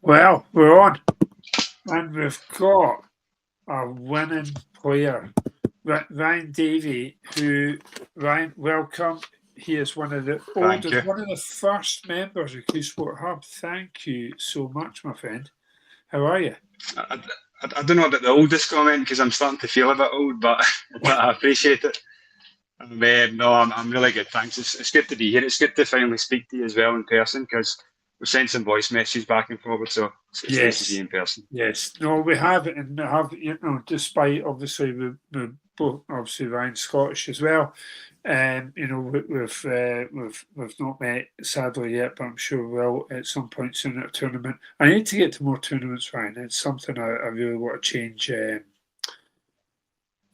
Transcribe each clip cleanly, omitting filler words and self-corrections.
Well, we're on, and we've got a winning player, Ryan Davey, who, Ryan, welcome. He is one of the Thank you. oldest, one of the first members of Q Sport Hub. Thank you so much, my friend. How are you? I don't know about the oldest comment because I'm starting to feel a bit old, but but I appreciate it. No, I'm really good. Thanks. It's good to be here. It's good to finally speak to you as well in person because we've sent some voice messages back and forward, so it's nice to see you in person. Yes. No, we have it, and have despite obviously we both obviously Ryan's Scottish as well. We've not met sadly yet, but I'm sure we will at some point soon at a tournament. I need to get to more tournaments, Ryan. It's something I really want to change.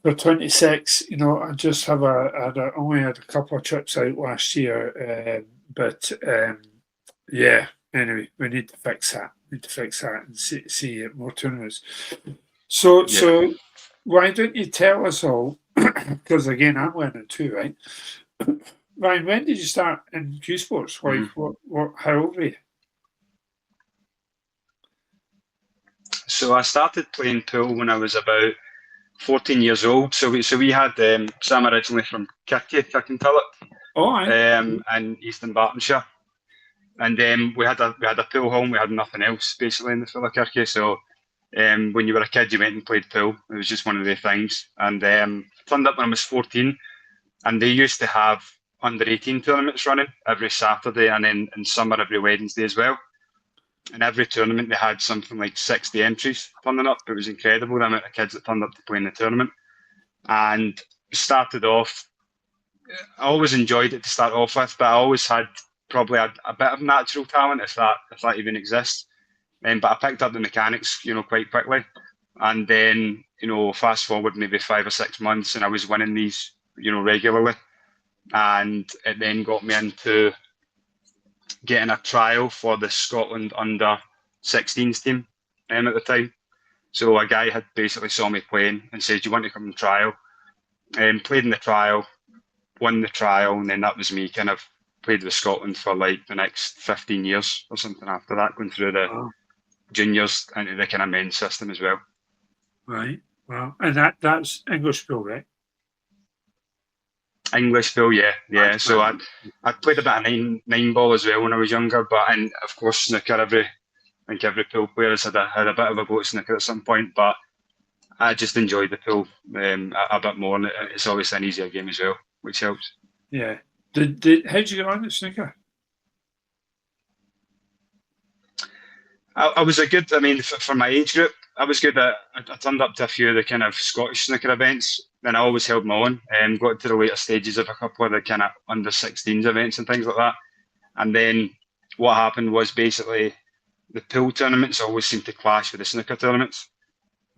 For 26, I just have only had a couple of trips out last year, but yeah. Anyway, we need to fix that. And see more tournaments. So why don't you tell us all? Because again, I'm learning too, right? Ryan, when did you start in Q Sports? Like, how old were you? So I started playing pool when I was about 14 years old. So we had so I'm originally from Kirkcaldy, in Eastern Bartonshire. And we had a pool hall and we had nothing else basically in the full of Kirky. So when you were a kid you went and played pool. It was just one of the things. And turned up when I was 14 and they used to have under 18 tournaments running every Saturday and then in summer every Wednesday as well. And every tournament they had something like 60 entries turning up. It was incredible the amount of kids that turned up to play in the tournament. And started off, I always enjoyed it to start off with, but I always had probably a bit of natural talent if that even exists. But I picked up the mechanics, quite quickly. And then, fast forward maybe 5 or 6 months and I was winning these, regularly. And it then got me into getting a trial for the Scotland under 16s team at the time. So a guy had basically saw me playing and said, "Do you want to come and trial?" Played in the trial, won the trial, and then that was me kind of played with Scotland for like the next 15 years or something after that, going through the juniors into the kind of men's system as well. Right. Wow. And that's English pool, right? English pool, yeah. So I played a bit of nine ball as well when I was younger, and of course snooker. I think every pool player has had a bit of a go at snooker at some point, but I just enjoyed the pool a bit more, and it's obviously an easier game as well, which helps. Yeah. How'd you get on at snooker? I was for my age group, I was good at, I turned up to a few of the kind of Scottish snooker events, and I always held my own, and got to the later stages of a couple of the kind of under 16s events and things like that. And then what happened was basically the pool tournaments always seemed to clash with the snooker tournaments.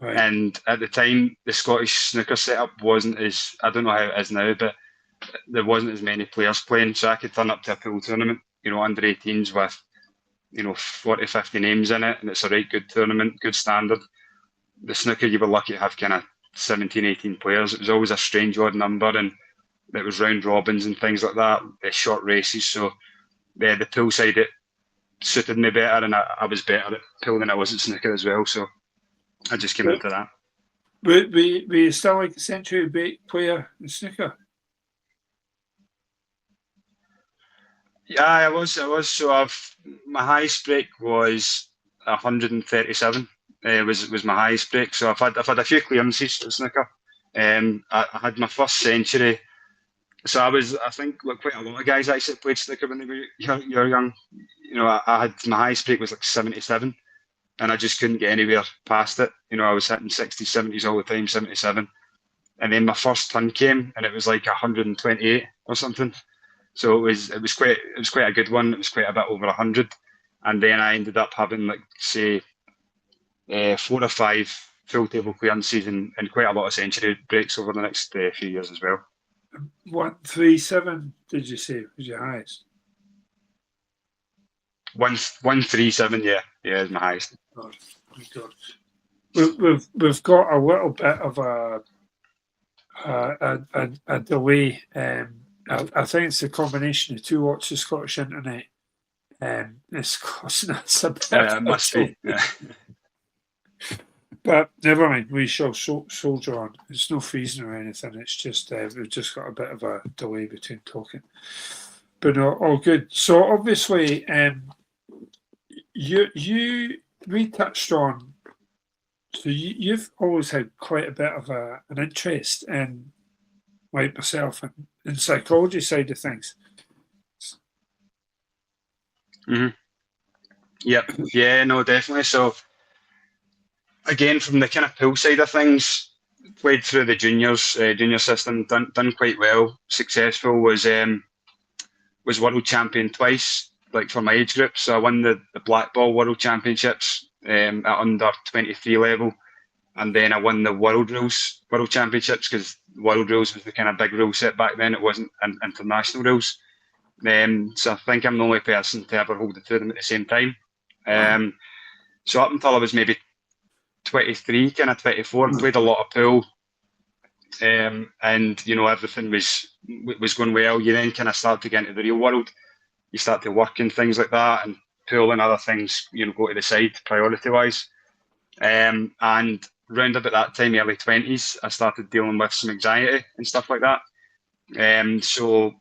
Right. And at the time, the Scottish snooker setup wasn't as, I don't know how it is now, but there wasn't as many players playing. So I could turn up to a pool tournament, under 18s with 40, 50 names in it, and it's a right good tournament, good standard. The snooker, you were lucky to have kind of 17, 18 players. It was always a strange odd number, and it was round robins and things like that, short races. So the pool side, it suited me better, and I was better at pool than I was at snooker as well. So I just came into that. Were you still like a century break player in snooker? Yeah, I was. So my highest break was 137. Was my highest break. So I've had a few clearances at snooker. I had my first century. So I think quite a lot of guys actually played snooker when they were young. I had my highest break was like 77, and I just couldn't get anywhere past it. I was hitting 60s, 70s all the time, 77, and then my first turn came, and it was like 128 or something. So it was quite a good one. It was quite a bit over 100, and then I ended up having like say 4 or 5 full table clearances and quite a lot of century breaks over the next few years as well. 137, did you say was your highest? 137, yeah, is my highest. Oh, my God. We've got a little bit of a delay. I think it's a combination of two lots of Scottish internet. It's costing us a bit. It must be. Yeah. But never mind, we shall soldier on. It's no freezing or anything. It's just we've just got a bit of a delay between talking. But no, all good. So obviously, we touched on. So you've always had quite a bit of an interest in, like myself, in psychology side of things. Mm-hmm. Yep. Yeah. No. Definitely. So again, from the kind of pool side of things, played through the junior system, done quite well. Successful, was world champion twice, like for my age group. So I won the black ball world championships at under 23 level, and then I won the world rules world championships, because world rules was the kind of big rule set back then. It wasn't international rules. So I think I'm the only person to ever hold the two of them at the same time. So up until I was maybe 23, kind of 24, played a lot of pool, and everything was going well. You then kind of start to get into the real world. You start to work and things like that, and pool and other things, go to the side priority wise. And round about that time, early 20s, I started dealing with some anxiety and stuff like that. So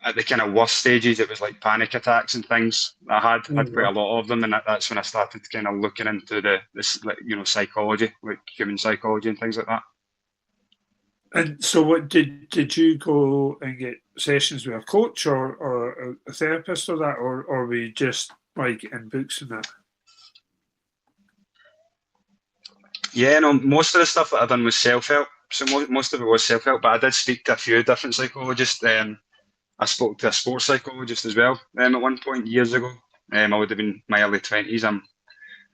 at the kind of worst stages, it was like panic attacks and things. I had quite a lot of them, and that's when I started kind of looking into this psychology, like human psychology and things like that. And so, what did you go and get sessions with a coach or a therapist or that, or were you just like in books and that? Yeah, no, most of the stuff that I done was self-help. So most of it was self-help, but I did speak to a few different psychologists. I spoke to a sports psychologist as well at one point years ago. I would have been in my early 20s. I'm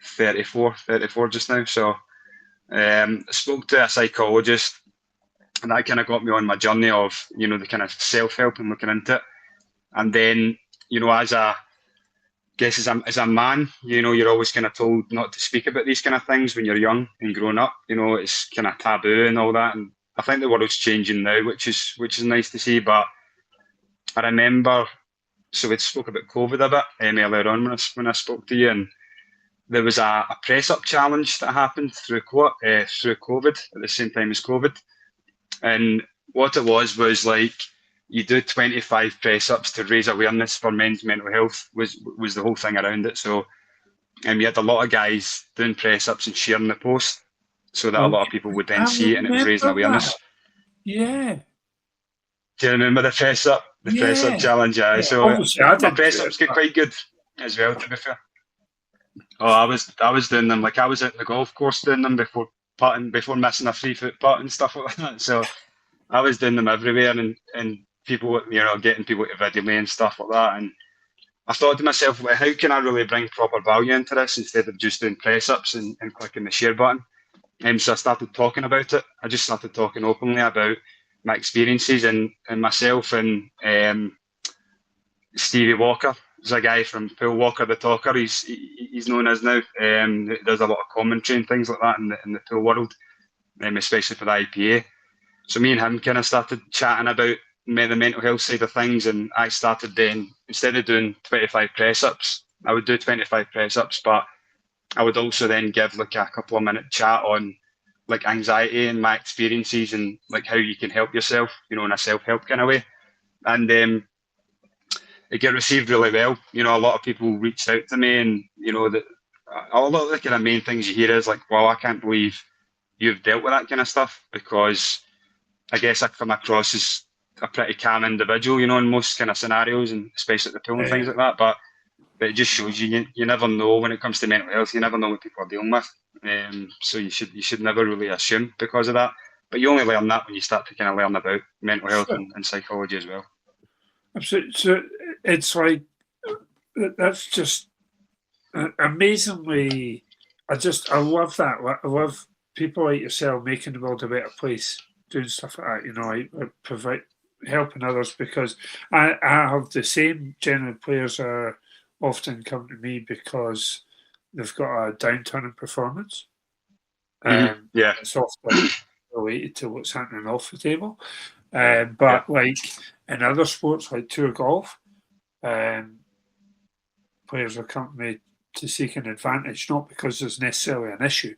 34 just now. So I spoke to a psychologist, and that kind of got me on my journey of, the kind of self-help and looking into it. And then, as a man, you're always kind of told not to speak about these kind of things when you're young and growing up. It's kind of taboo and all that. And I think the world's changing now, which is nice to see. But I remember, so we spoke about COVID a bit earlier on when I spoke to you, and there was a press-up challenge that happened through COVID at the same time as COVID. And what it was like, you do 25 press-ups to raise awareness for men's mental health was the whole thing around it. So you had a lot of guys doing press-ups and sharing the post so that a lot of people would then see it, and it was raising awareness. That. Yeah. Do you remember the press-up challenge? Yeah. So my press-ups get quite good as well, to be fair. Oh, I was doing them, like I was at the golf course doing them before missing a 3-foot putt and stuff like that. So I was doing them everywhere, and people, getting people to video me and stuff like that. And I thought to myself, well, how can I really bring proper value into this instead of just doing press ups and clicking the share button? So I started talking about it. I just started talking openly about my experiences and myself and Stevie Walker. There's a guy from Pool Walker the Talker. He's known as now. He does a lot of commentary and things like that in the pool world, especially for the IPA. So me and him kind of started chatting about the mental health side of things, and I started then, instead of doing 25 press ups, I would do 25 press ups, but I would also then give like a couple of minute chat on like anxiety and my experiences and like how you can help yourself, in a self-help kind of way. And it get received really well. A lot of people reached out to me, and that a lot of the kind of main things you hear is like, "Wow, I can't believe you've dealt with that kind of stuff," because I guess I come across as a pretty calm individual, in most kind of scenarios, and especially at the pool and things like that. But it just shows you never know when it comes to mental health. You never know what people are dealing with. So you should never really assume because of that. But you only learn that when you start to kind of learn about mental health and psychology as well. Absolutely. So it's like, that's just amazingly. I love that. I love people like yourself making the world a better place, doing stuff like that. Provide helping others, because I have the same general players are often come to me because they've got a downturn in performance. It's often related to what's happening off the table. But like in other sports like tour golf, players are coming to seek an advantage, not because there's necessarily an issue.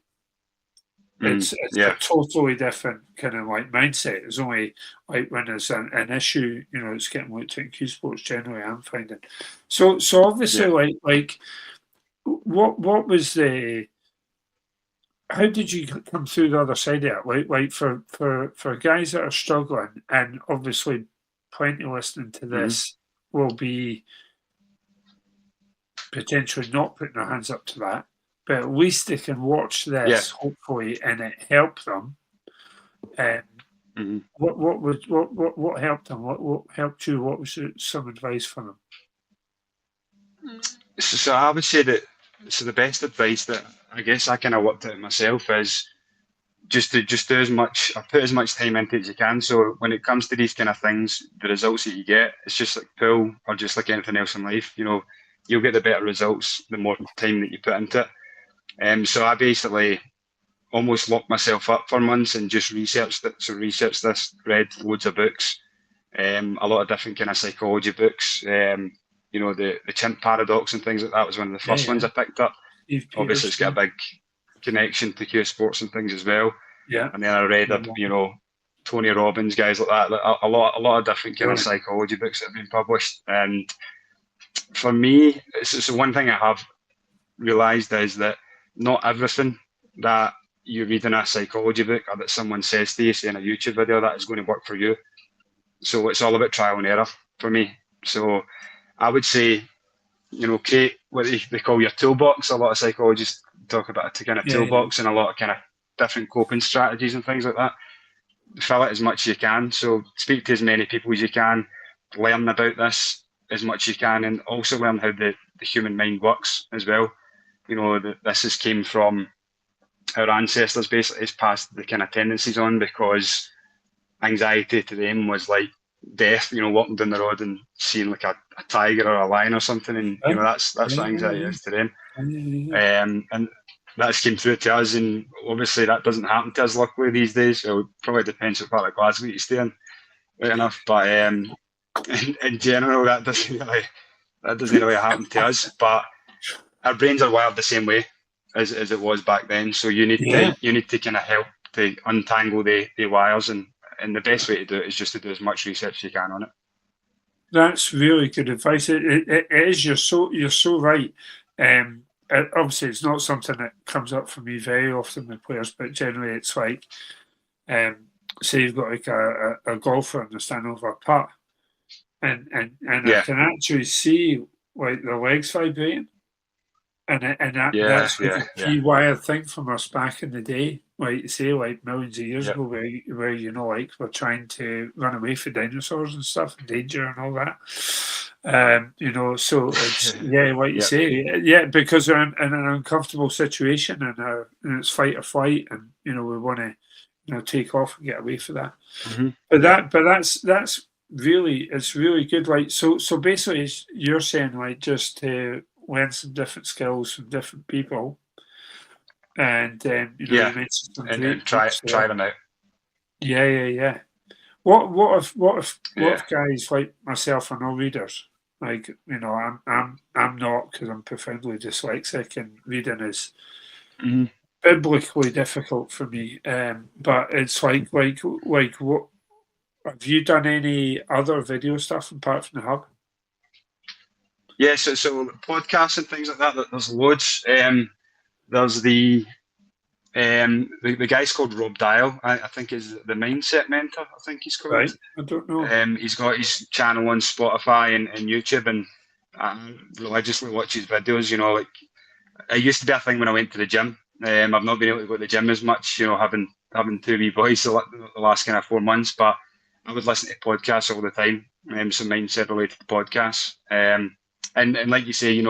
It's a totally different kind of like mindset. It's only like when there's an issue, it's getting looked at in Q Sports generally, I'm finding. So obviously like what was how did you come through the other side of it? Like for guys that are struggling, and obviously plenty listening to this will be potentially not putting their hands up to that, but at least they can watch this, hopefully, and it help them. What helped them? What helped you? What was some advice for them? So I would say that the best advice that I guess I kind of worked out myself is just do as much, or put as much time into it as you can. So when it comes to these kind of things, the results that you get, it's just like pool or just like anything else in life. You'll get the better results the more time that you put into it. So I basically almost locked myself up for months and just researched it. So researched this, read loads of books, a lot of different kind of psychology books. The chimp paradox and things like that was one of the first ones I picked up. Obviously, it's got a big connection to Q Sports and things as well. Yeah. And then I read, Tony Robbins, guys like that. A lot of different kind of psychology books that have been published. And for me, it's one thing I have realised is that not everything that you read in a psychology book or that someone says to you, say in a YouTube video, that is going to work for you. So it's all about trial and error for me. So I would say, create what they call your toolbox. A lot of psychologists talk about a kind of toolbox and a lot of kind of different coping strategies and things like that. Fill it as much as you can. So speak to as many people as you can, learn about this as much as you can, and also learn how the human mind works as well. This has came from our ancestors, basically. It's passed the kind of tendencies on, because anxiety to them was like death, walking down the road and seeing like a tiger or a lion or something, and that's what anxiety is to them. And that's came through to us, and obviously that doesn't happen to us luckily these days. It probably depends what part of Glasgow you stay in, right enough. But in general, that doesn't really happen to us. But our brains are wired the same way as it was back then. So you need to kind of help to untangle the wires, and the best way to do it is just to do as much research as you can on it. That's really good advice. It is. You're so right. Obviously, it's not something that comes up for me very often with players, but generally, it's like, say you've got like a golfer and they're standing over a putt, and I can actually see like the legs vibrating, and that's a key wired thing from us back in the day, like say like millions of years ago, where like we're trying to run away from dinosaurs and stuff, and danger and all that. So it's like you say, because they're in an uncomfortable situation, and it's fight or flight, and we want to take off and get away from that. But that's really, it's really good. Like so basically, you're saying like just to learn some different skills from different people, and then you mentioned some and try them out. Yeah. What if guys like myself are no readers? Like I'm not, because I'm profoundly dyslexic, and reading is biblically difficult for me. But it's like what have you done any other video stuff apart from the hub? Yeah, so podcasts and things like that. There's loads. There's the guy's called Rob Dial. I think is the Mindset Mentor. I think he's called. Right. I don't know. He's got his channel on Spotify and YouTube, and I religiously watch his videos. Like it used to be a thing when I went to the gym. I've not been able to go to the gym as much. Having two wee boys the last kind of 4 months, but I would listen to podcasts all the time. Some mindset related podcasts. And like you say,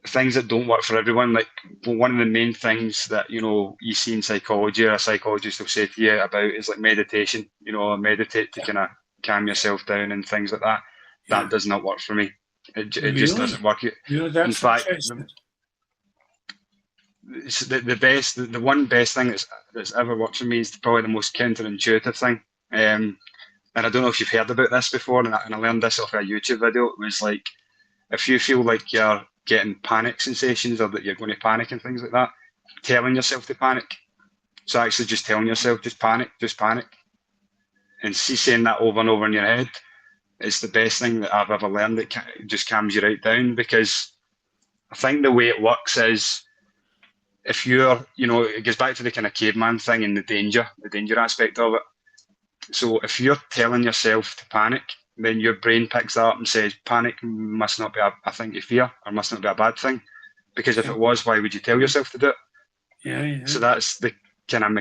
things that don't work for everyone. Like one of the main things that you see in psychology, or a psychologist will say to you about, is like meditation. Meditate to kind of calm yourself down and things like that. That does not work for me. It just doesn't work. In fact, the one best thing that's ever worked for me is probably the most counterintuitive thing. And I don't know if you've heard about this before, and I learned this off a YouTube video. It was like, if you feel like you're getting panic sensations or that you're going to panic and things like that, telling yourself to panic. So actually just telling yourself, just panic, and see saying that over and over in your head is the best thing that I've ever learned. It just calms you right down, because I think the way it works is, if you're, it goes back to the kind of caveman thing and the danger aspect of it. So if you're telling yourself to panic, then your brain picks that up and says, panic must not be a thing to fear, or must not be a bad thing. Because if it was, why would you tell yourself to do it? Yeah. So that's the kind of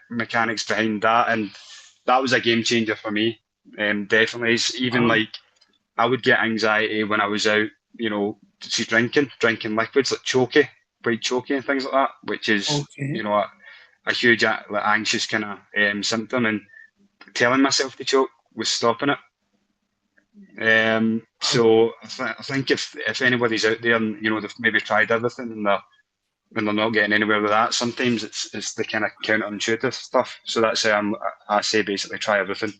mechanics behind that. And that was a game changer for me. Definitely. It's even like, I would get anxiety when I was out, drinking liquids like chokey, white chokey and things like that, which is, a huge like, anxious kind of symptom. And telling myself to choke was stopping it. So I think if anybody's out there and they've maybe tried everything and they're not getting anywhere with that, sometimes it's the kind of counterintuitive stuff. So that's I say basically try everything,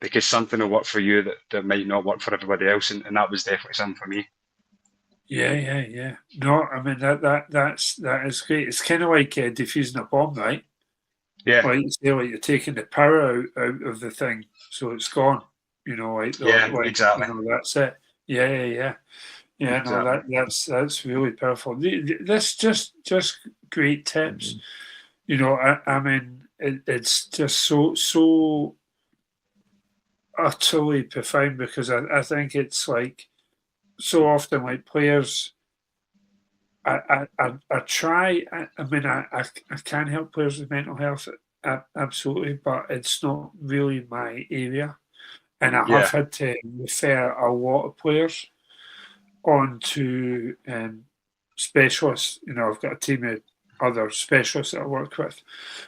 because something will work for you that might not work for everybody else, and that was definitely something for me. Yeah. No, I mean that is great. It's kind of like defusing a bomb, right? Yeah. Like you say, like you're taking the power out of the thing, so it's gone. Exactly. That's it. Yeah. Exactly. No, that's really powerful. This just great tips. I mean, it's just so utterly profound, because I think it's like so often like players. I try. I mean, I can help players with mental health, absolutely, but it's not really my area, and I have had to refer a lot of players on to specialists. I've got a team of other specialists that I work with,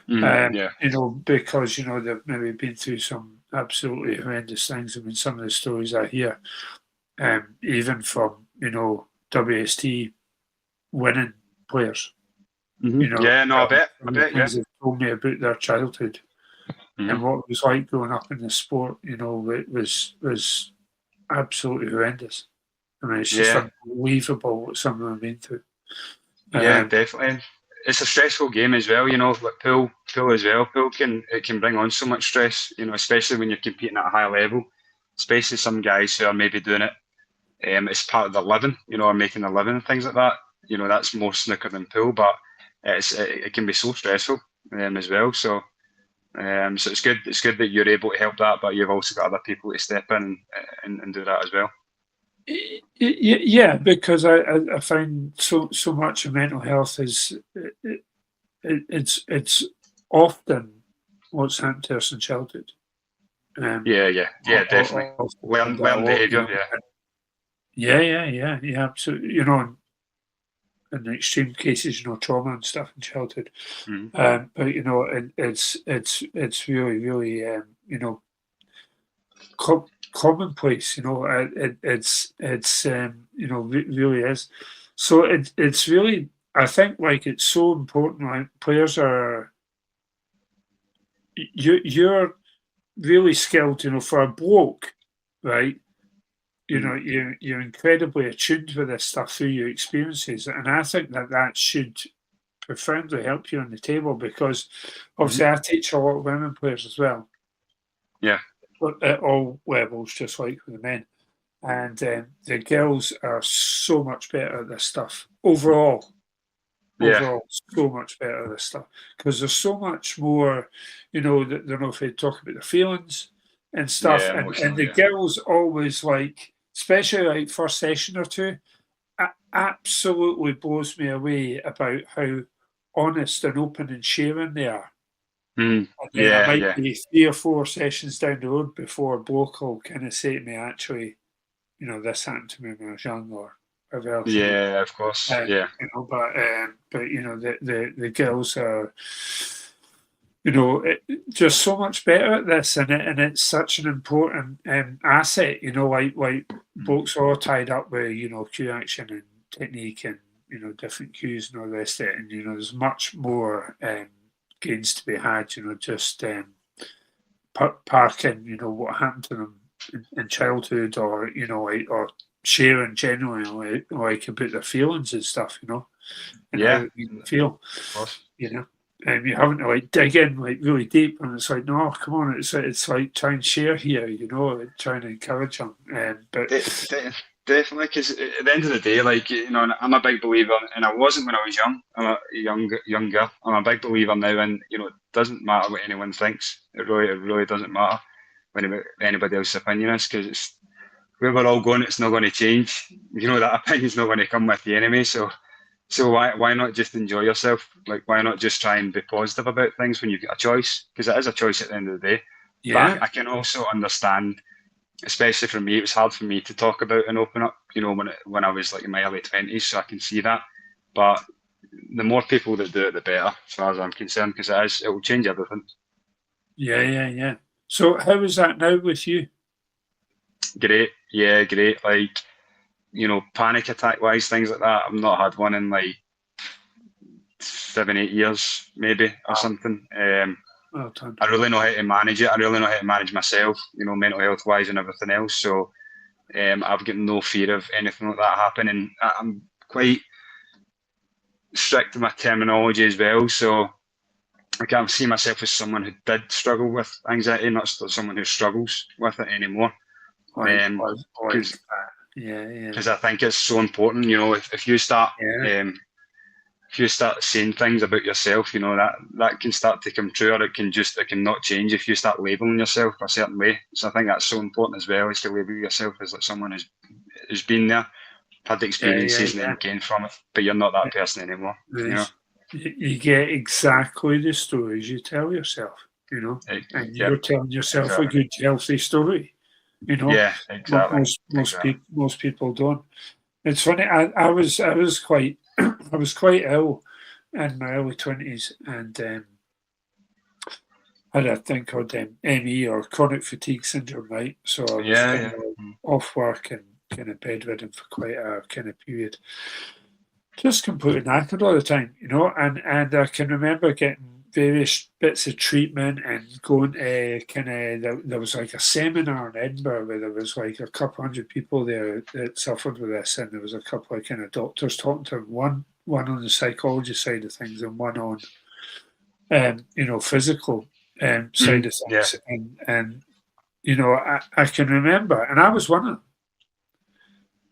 because they've maybe been through some absolutely horrendous things. I mean, some of the stories I hear, even from WST winning players. I bet. Things they've told me about their childhood and what it was like growing up in the sport. It was absolutely horrendous. I mean, it's just unbelievable what some of them have been through. Yeah, definitely. It's a stressful game as well, like pool as well. Pool can bring on so much stress, especially when you're competing at a high level. Especially some guys who are maybe doing it as part of their living, or making a living and things like that. That's more snooker than pool, but it can be so stressful as well. So so it's good. It's good that you're able to help that, but you've also got other people to step in and do that as well. Yeah, because I find so much of mental health is it's often what's happened to us in childhood. Definitely. Learn behaviour. Yeah, absolutely. In the extreme cases, trauma and stuff in childhood. But it's really commonplace. It's really is. So it's really, I think, like, it's so important. Like, players are, you're really skilled. For a bloke, right? You're incredibly attuned with this stuff through your experiences, and I think that should profoundly help you on the table, because obviously I teach a lot of women players as well. Yeah. But at all levels, just like with the men. And the girls are so much better at this stuff overall. Overall, so much better at this stuff, because there's so much more, they're not afraid to talk about their feelings and stuff. And the girls always, like, especially like first session or two, absolutely blows me away about how honest and open and sharing they are. And then I might be 3 or 4 sessions down the road before a bloke will kind of say to me, actually, this happened to me when I was young, or whatever else. Of course. But the girls are, just so much better at this, and it's such an important asset. Like blokes are all tied up with cue action and technique and different cues and all the rest of it, and there's much more gains to be had. Just parking what happened to them in childhood, or sharing generally like about their feelings and stuff, and how it made them feel, and you having to like dig in like really deep, and it's like, no, come on, it's like try and share here, like, trying to encourage them, but definitely, because at the end of the day, like, I'm a big believer, and I wasn't when I was young. I'm a younger. I'm a big believer now, and it doesn't matter what anyone thinks. It really doesn't matter when anybody else's opinion is, because it's where we're all going. It's not going to change. That opinion's not going to come with you anyway. So why not just enjoy yourself? Like, why not just try and be positive about things when you get a choice? Because it is a choice at the end of the day. Yeah. But I can also understand, especially for me, it was hard for me to talk about and open up, when I was like in my early 20s, so I can see that. But the more people that do it, the better, as far as I'm concerned, because it will change everything. Yeah. So how is that now with you? Great. Yeah, great. Like, panic attack wise, things like that. I've not had one in like 7, 8 years, maybe, or something. I really know how to manage it. I really know how to manage myself, mental health wise and everything else. So I've got no fear of anything like that happening. I'm quite strict to my terminology as well. So I can't see myself as someone who did struggle with anxiety, not someone who struggles with it anymore. Because I think it's so important. If you start saying things about yourself, that can start to come true, or it can not change if you start labeling yourself a certain way. So I think that's so important as well, is to label yourself as like someone who's been there, had the experiences, and then gained from it, but you're not that person anymore. You get exactly the stories you tell yourself, and you're telling yourself a good, healthy story. Yeah, exactly. Most people don't. It's funny. I was quite I was quite ill in my early 20s, and had a thing called ME, or chronic fatigue syndrome, right? So I was kind of off work and kind of bedridden for quite a kind of period. Just completely knackered all the time, and I can remember getting various bits of treatment and going to there was like a seminar in Edinburgh where there was like a couple hundred people there that suffered with this, and there was a couple of kind of doctors talking to them, one on the psychology side of things and one on physical side of things. And I can remember, and I was one of them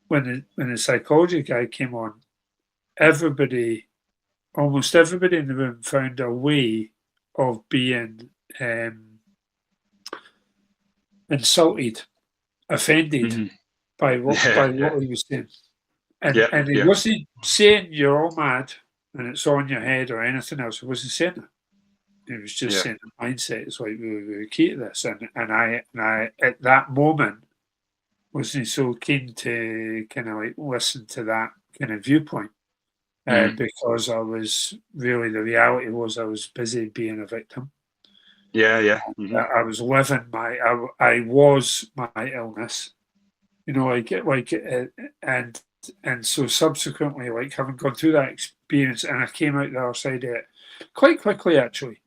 when the psychology guy came on. Almost everybody in the room found a way of being insulted, offended by what he was saying. And he wasn't saying you're all mad and it's on your head or anything else. He wasn't saying that. He was just saying the mindset is like really, really key to this. And I at that moment wasn't so keen to kind of like listen to that kind of viewpoint. Because I was really, the reality was I was busy being a victim. I was living I was my illness, and so subsequently, like having gone through that experience, and I came out the other side of it quite quickly, actually.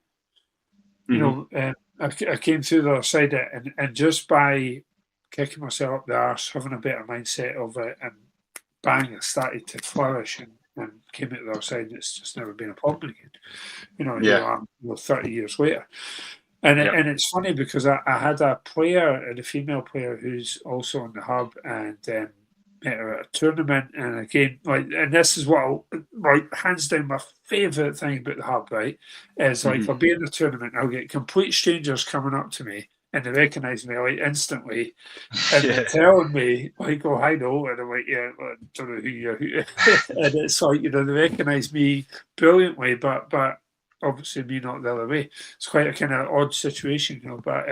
I came through the other side of it, and just by kicking myself up the arse, having a better mindset of it, and bang, it started to flourish and came out the other side, and it's just never been a problem again. Here I am, 30 years later. And it's funny because I had a female player who's also on the hub, and met her at a tournament, and again, and this is what hands down my favourite thing about the hub, right? Is like I'll be in a tournament, I'll get complete strangers coming up to me, and they recognise me like instantly, and they're telling me like, "Oh, hi, no," and I'm like, "Yeah, I don't know who you're," and it's like they recognise me brilliantly, but obviously me not the other way. It's quite a kind of odd situation, but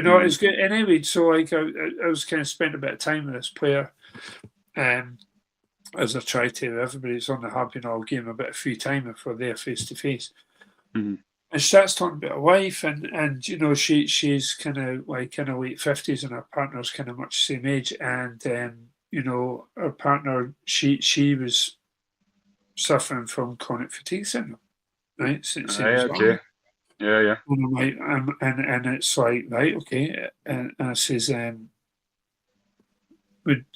no, it's good anyway. So like I was kind of spent a bit of time with this player, as I try to. Everybody's on the hub, I'll give them a bit of free time if we're there face to face. And she starts talking about her wife, and she's kind of late 50s, and her partner's kind of much the same age, and her partner, she was suffering from chronic fatigue syndrome, right? Yeah. And I'm like, and it's like, right, okay, and I says,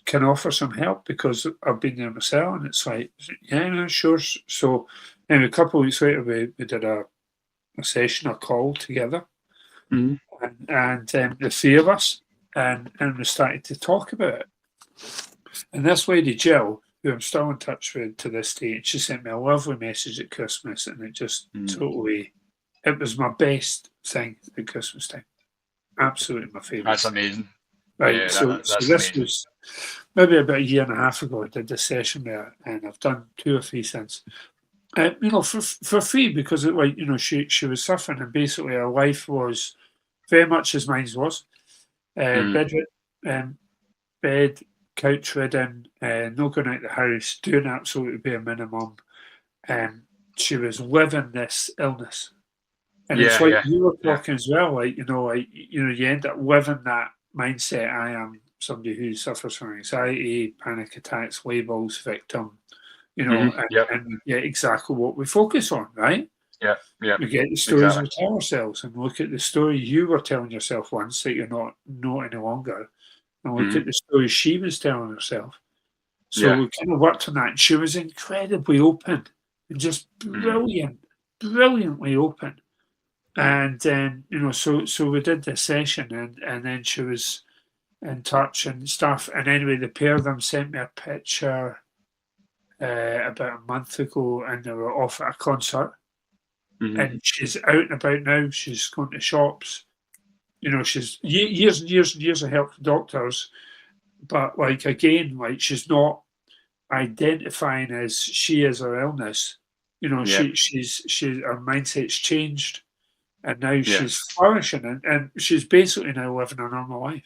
can offer some help because I've been there myself. And it's like, yeah, no, sure. So anyway, a couple of weeks later, we did a session, a call together, and the three of us, and we started to talk about it. And this lady, Jill, who I'm still in touch with to this day, and she sent me a lovely message at Christmas, and it just totally, it was my best thing at Christmas time. Absolutely my favourite. That's amazing. Right, yeah, so this amazing. Was maybe about a year and a half ago. I did this session there, and I've done 2 or 3 since. For free, because she was suffering, and basically her life was very much as mine was. Bed, couch ridden, no going out the house, doing absolutely bare minimum. She was living this illness, and it's like you were talking as well. You end up living that mindset. I am somebody who suffers from anxiety, panic attacks, labels, victim. And we get exactly what we focus on, right? We get the stories we tell ourselves, and look at the story you were telling yourself once that you're not any longer, and look at the story she was telling herself. So we kind of worked on that. And she was incredibly open and just brilliantly open. And then so we did this session, and then she was in touch and stuff. And anyway, the pair of them sent me a picture about a month ago, and they were off at a concert. And she's out and about now. She's going to shops. She's years and years and years of help from doctors, but she's not identifying as she is her illness. She's her mindset's changed, and now she's flourishing, and she's basically now living a normal life.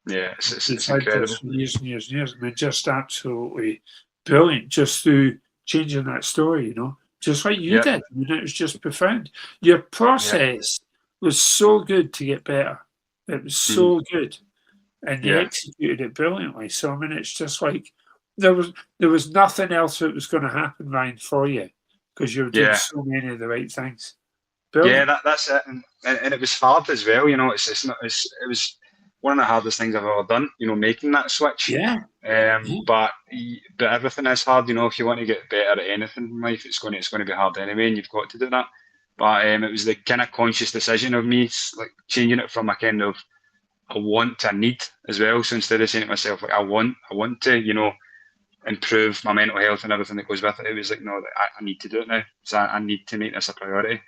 Yeah, it's incredible. For years and years and years. I mean, just absolutely brilliant, just through changing that story, just like you did. I mean, it was just profound. Your process was so good to get better. It was so good, and you executed it brilliantly. So I mean, it's just like there was nothing else that was going to happen, Ryan, for you, because you're doing so many of the right things. Brilliant. Yeah, that's it, and it was hard as well. It was one of the hardest things I've ever done. Making that switch. But everything is hard. If you want to get better at anything in life, it's going to be hard anyway, and you've got to do that. But it was the kind of conscious decision of me, like changing it from a kind of a want to a need as well. So instead of saying to myself, like I want to, improve my mental health and everything that goes with it, it was like, no, I need to do it now. So I need to make this a priority.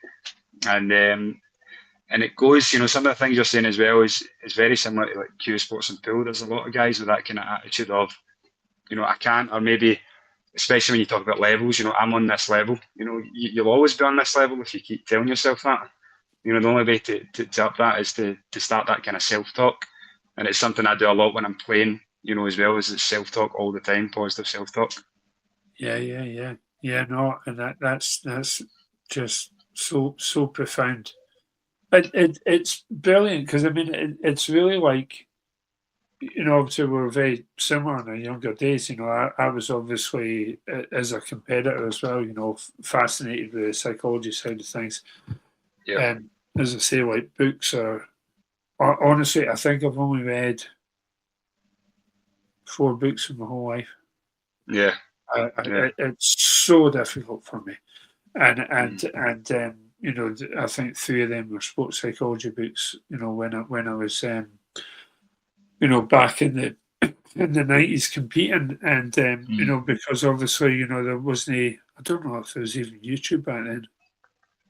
And it goes, some of the things you're saying as well is very similar to like Q Sports and Pool. There's a lot of guys with that kind of attitude of, I can't, or maybe, especially when you talk about levels, I'm on this level. You'll always be on this level if you keep telling yourself that. The only way to up that is to start that kind of self-talk. And it's something I do a lot when I'm playing, as well, as it's self-talk all the time, positive self-talk. Yeah, no, and that's just so profound. It's brilliant, because I mean it's really like, obviously we're very similar in our younger days. I was obviously, as a competitor as well, fascinated with the psychology side of things. And as I say, like books are honestly, I think I've only read 4 books in my whole life. It's so difficult for me, and I think 3 of them were sports psychology books. When I was back in the 90s competing, and because obviously there wasn't, I don't know if there was even YouTube back then.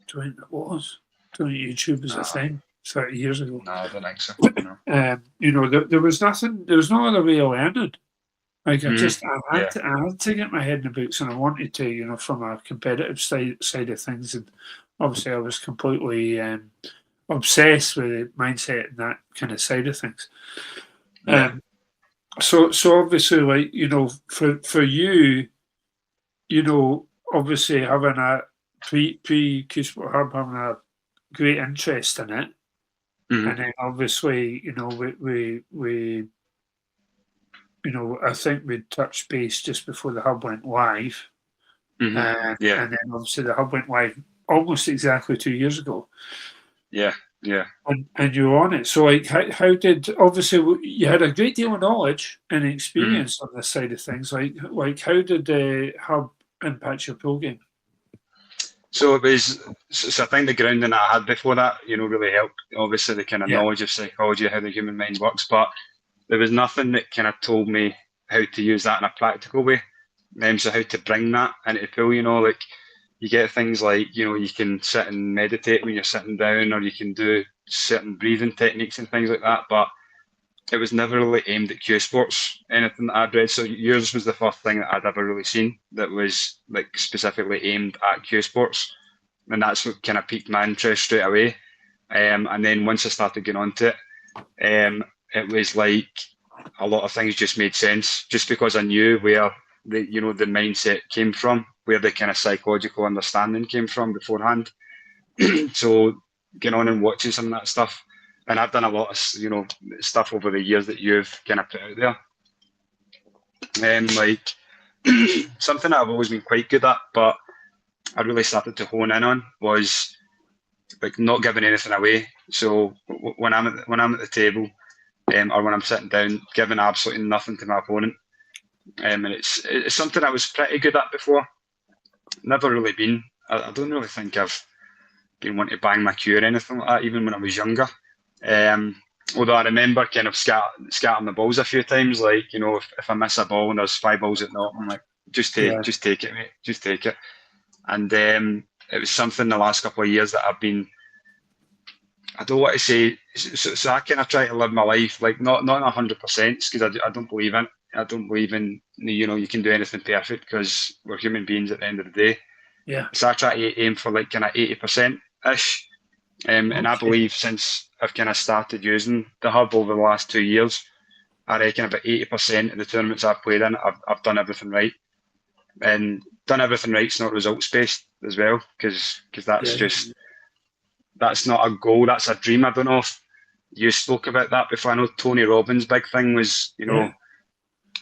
Do you think there was? Do you think YouTube was a thing 30 years ago? No, I don't think so. No. There was nothing. There was no other way of learning. Like I had to get my head in the books, and I wanted to, from a competitive side of things. And obviously, I was completely obsessed with the mindset and that kind of side of things. So obviously, like for you, obviously having a pre Sport Hub, having a great interest in it, and then obviously, we I think we touched base just before the hub went live, and then obviously the hub went live almost exactly 2 years ago. Yeah. And you were on it. So like, how did, obviously you had a great deal of knowledge and experience on this side of things. Like how did Hub impact your pool game? So it was, so I think the grounding that I had before that, really helped. Obviously the kind of knowledge of psychology, how the human mind works, but there was nothing that kind of told me how to use that in a practical way. So how to bring that into the pool, like you get things like, you can sit and meditate when you're sitting down, or you can do certain breathing techniques and things like that, but it was never really aimed at cue sports, anything that I'd read. So yours was the first thing that I'd ever really seen that was like specifically aimed at cue sports. And that's what kind of piqued my interest straight away. And then once I started getting onto it, it was like a lot of things just made sense, just because I knew where the mindset came from, where the kind of psychological understanding came from beforehand. So getting on and watching some of that stuff, and I've done a lot of stuff over the years that you've kind of put out there. Like something that I've always been quite good at, but I really started to hone in on was like not giving anything away. So when I'm at the table, or when I'm sitting down, giving absolutely nothing to my opponent. And it's something I was pretty good at before. Never really been. I don't really think I've been wanting to bang my cue or anything like that, even when I was younger. Although I remember kind of scattering the balls a few times, like, if I miss a ball and there's 5 balls at naught, I'm like, just take it, mate, just take it. And it was something the last couple of years that I've been, I don't want to say, so I kind of try to live my life, like not 100%, because I don't believe in it. I don't believe in, you can do anything perfect, because we're human beings at the end of the day. Yeah. So I try to aim for like kind of 80%-ish. And I believe since I've kind of started using the hub over the last 2 years, I reckon about 80% of the tournaments I've played in, I've done everything right. And done everything right is not results based as well, because that's not a goal, that's a dream. I don't know if you spoke about that before. I know Tony Robbins' big thing was,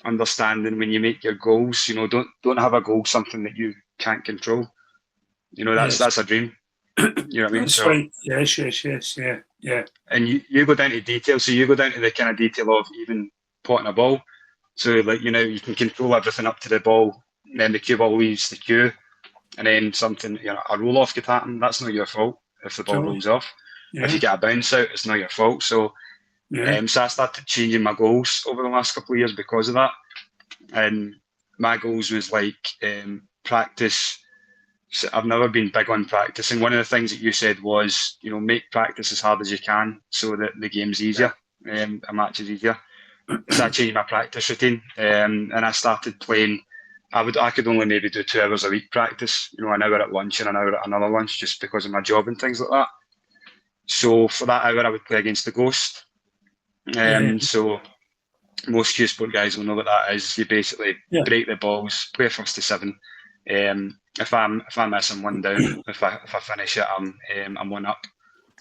understanding when you make your goals, don't have a goal, something that you can't control. That's a dream. You know what I mean? That's right. Yes, yeah. And you go down to detail, so you go down to the kind of detail of even potting a ball. So like, you can control everything up to the ball, and then the cue ball leaves the cue, and then something, a roll off could happen. That's not your fault if the ball rolls off. Yeah. If you get a bounce out, it's not your fault. So, so I started changing my goals over the last couple of years because of that. And my goals was like practice. So I've never been big on practice, and one of the things that you said was, make practice as hard as you can so that the game's easier, a match is easier. So I changed my practice routine, and I started playing. I could only maybe do 2 hours a week practice, an hour at lunch and an hour at another lunch, just because of my job and things like that. So for that hour, I would play against the Ghost. So most cue sport guys will know what that is. You basically break the balls, play first to 7. If I'm missing one down, if I finish it, I'm 1 up,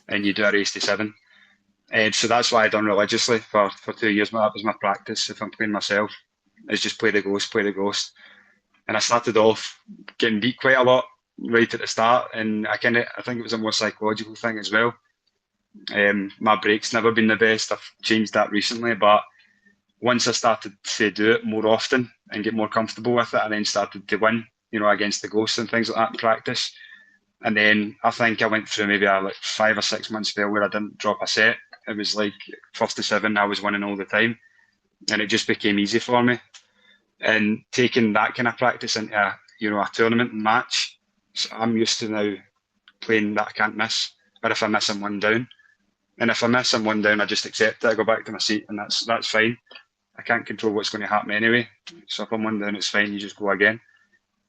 and you do a race to 7. So that's what I done religiously for 2 years. That was my practice. If I'm playing myself, is just play the Ghost. And I started off getting beat quite a lot right at the start, and I think it was a more psychological thing as well. My break's never been the best. I've changed that recently, but once I started to do it more often and get more comfortable with it, I then started to win, against the Ghosts and things like that in practice. And then I think I went through maybe a 5 or 6 month spell where I didn't drop a set. It was like first to 7, I was winning all the time, and it just became easy for me. And taking that kind of practice into a tournament and match, so I'm used to now playing that I can't miss. Or if I miss, I'm 1 down. And if I miss, I'm 1 down, I just accept it. I go back to my seat, and that's fine. I can't control what's going to happen anyway. So if I'm 1 down, it's fine. You just go again.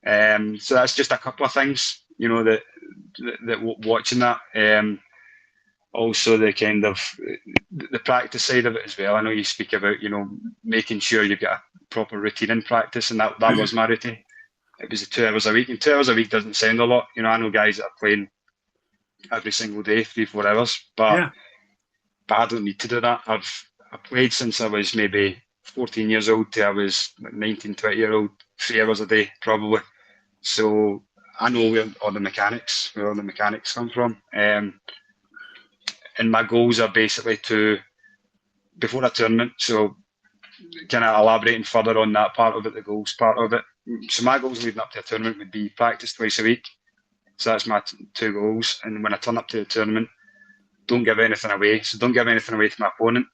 So that's just a couple of things, that watching that. Also the kind of the practice side of it as well. I know you speak about, making sure you've got a proper routine in practice, and that was my routine. It was 2 hours a week, and 2 hours a week doesn't sound a lot. I know guys that are playing every single day, 3-4 hours, but I don't need to do that. I played since I was maybe 14 years old till I was 19, 20-year-old, 3 hours a day probably. So I know where all the mechanics come from. my goals are basically to, before a tournament, so kind of elaborating further on that part of it, the goals part of it. So my goals leading up to a tournament would be practice twice a week. So that's my two goals. And when I turn up to the tournament, don't give anything away. So don't give anything away to my opponent.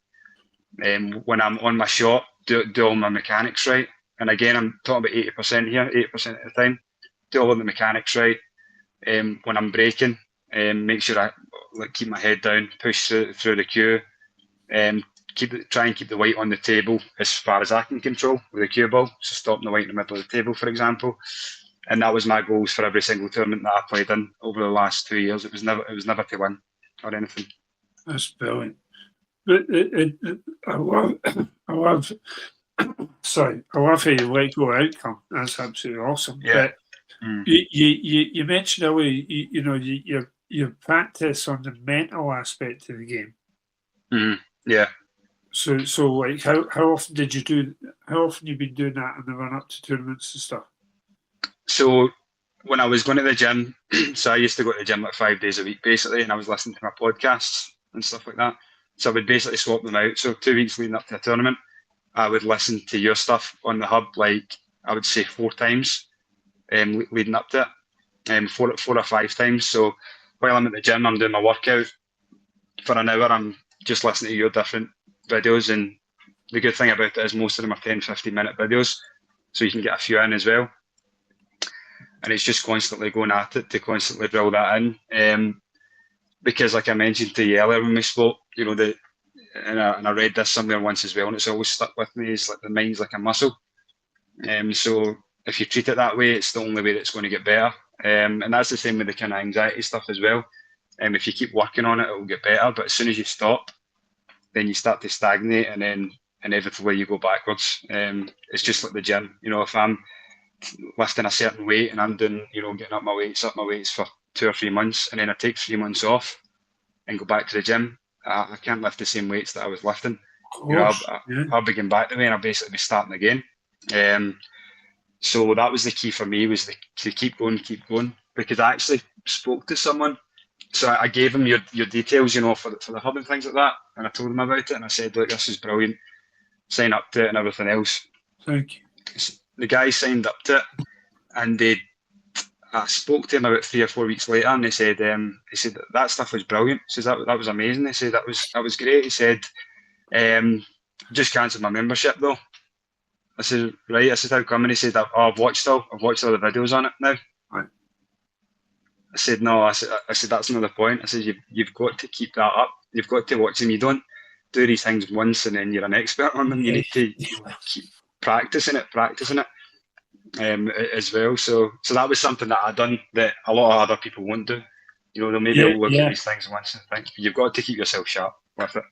When I'm on my shot, do all my mechanics right. And again, I'm talking about 80% here, 80% of the time. Do all of the mechanics right. When I'm breaking, make sure I keep my head down, push through the queue, try and keep the weight on the table as far as I can control with the cue ball. So stopping the weight in the middle of the table, for example. And that was my goals for every single tournament that I played in over the last 2 years. It was never to win or anything. That's brilliant. But I love sorry, I love how you let go outcome. That's absolutely awesome. Yeah. But you mentioned earlier, you practice on the mental aspect of the game. Yeah. So like how often did you do? How often you've been doing that in the run up to tournaments and stuff? So when I was going to the gym, so I used to go to the gym like 5 days a week basically, and I was listening to my podcasts and stuff like that. So I would basically swap them out. So 2 weeks leading up to a tournament, I would listen to your stuff on the hub, like I would say 4 times leading up to it, 4 or 5 times. So while I'm at the gym, I'm doing my workout for an hour. I'm just listening to your different videos, and the good thing about it is most of them are 10-15 minute videos, so you can get a few in as well. And it's just constantly going at it to constantly drill that in. Because like I mentioned to you earlier when we spoke, and I read this somewhere once as well, and it's always stuck with me, is like the mind's like a muscle. So if you treat it that way, it's the only way that's going to get better. And that's the same with the kind of anxiety stuff as well. If you keep working on it, it will get better. But as soon as you stop, then you start to stagnate, and then inevitably you go backwards. It's just like the gym. If I'm lifting a certain weight and I'm doing, getting up my weights for 2 or 3 months, and then I take 3 months off and go back to the gym, I can't lift the same weights that I was lifting. I'll be going back to me, and I'll basically be starting again. So that was the key for me, was to keep going, because I actually spoke to someone. So I gave him your details, for the hub and things like that, and I told him about it, and I said, look, this is brilliant, sign up to it and everything else. Thank you. The guy signed up to it, and I spoke to him about 3 or 4 weeks later, and he said that stuff was brilliant. He says that was amazing. He said that was great. He said, just cancelled my membership though. I said, right. I said, how come? And he said, I've watched all the videos on it now. Right. I said, no. I said that's not the point. I said, you've got to keep that up. You've got to watch them. You don't do these things once and then you're an expert on them. You need to keep practicing it as well. So that was something that I done that a lot of other people won't do. They'll maybe look at these things once and think, you've got to keep yourself sharp with it.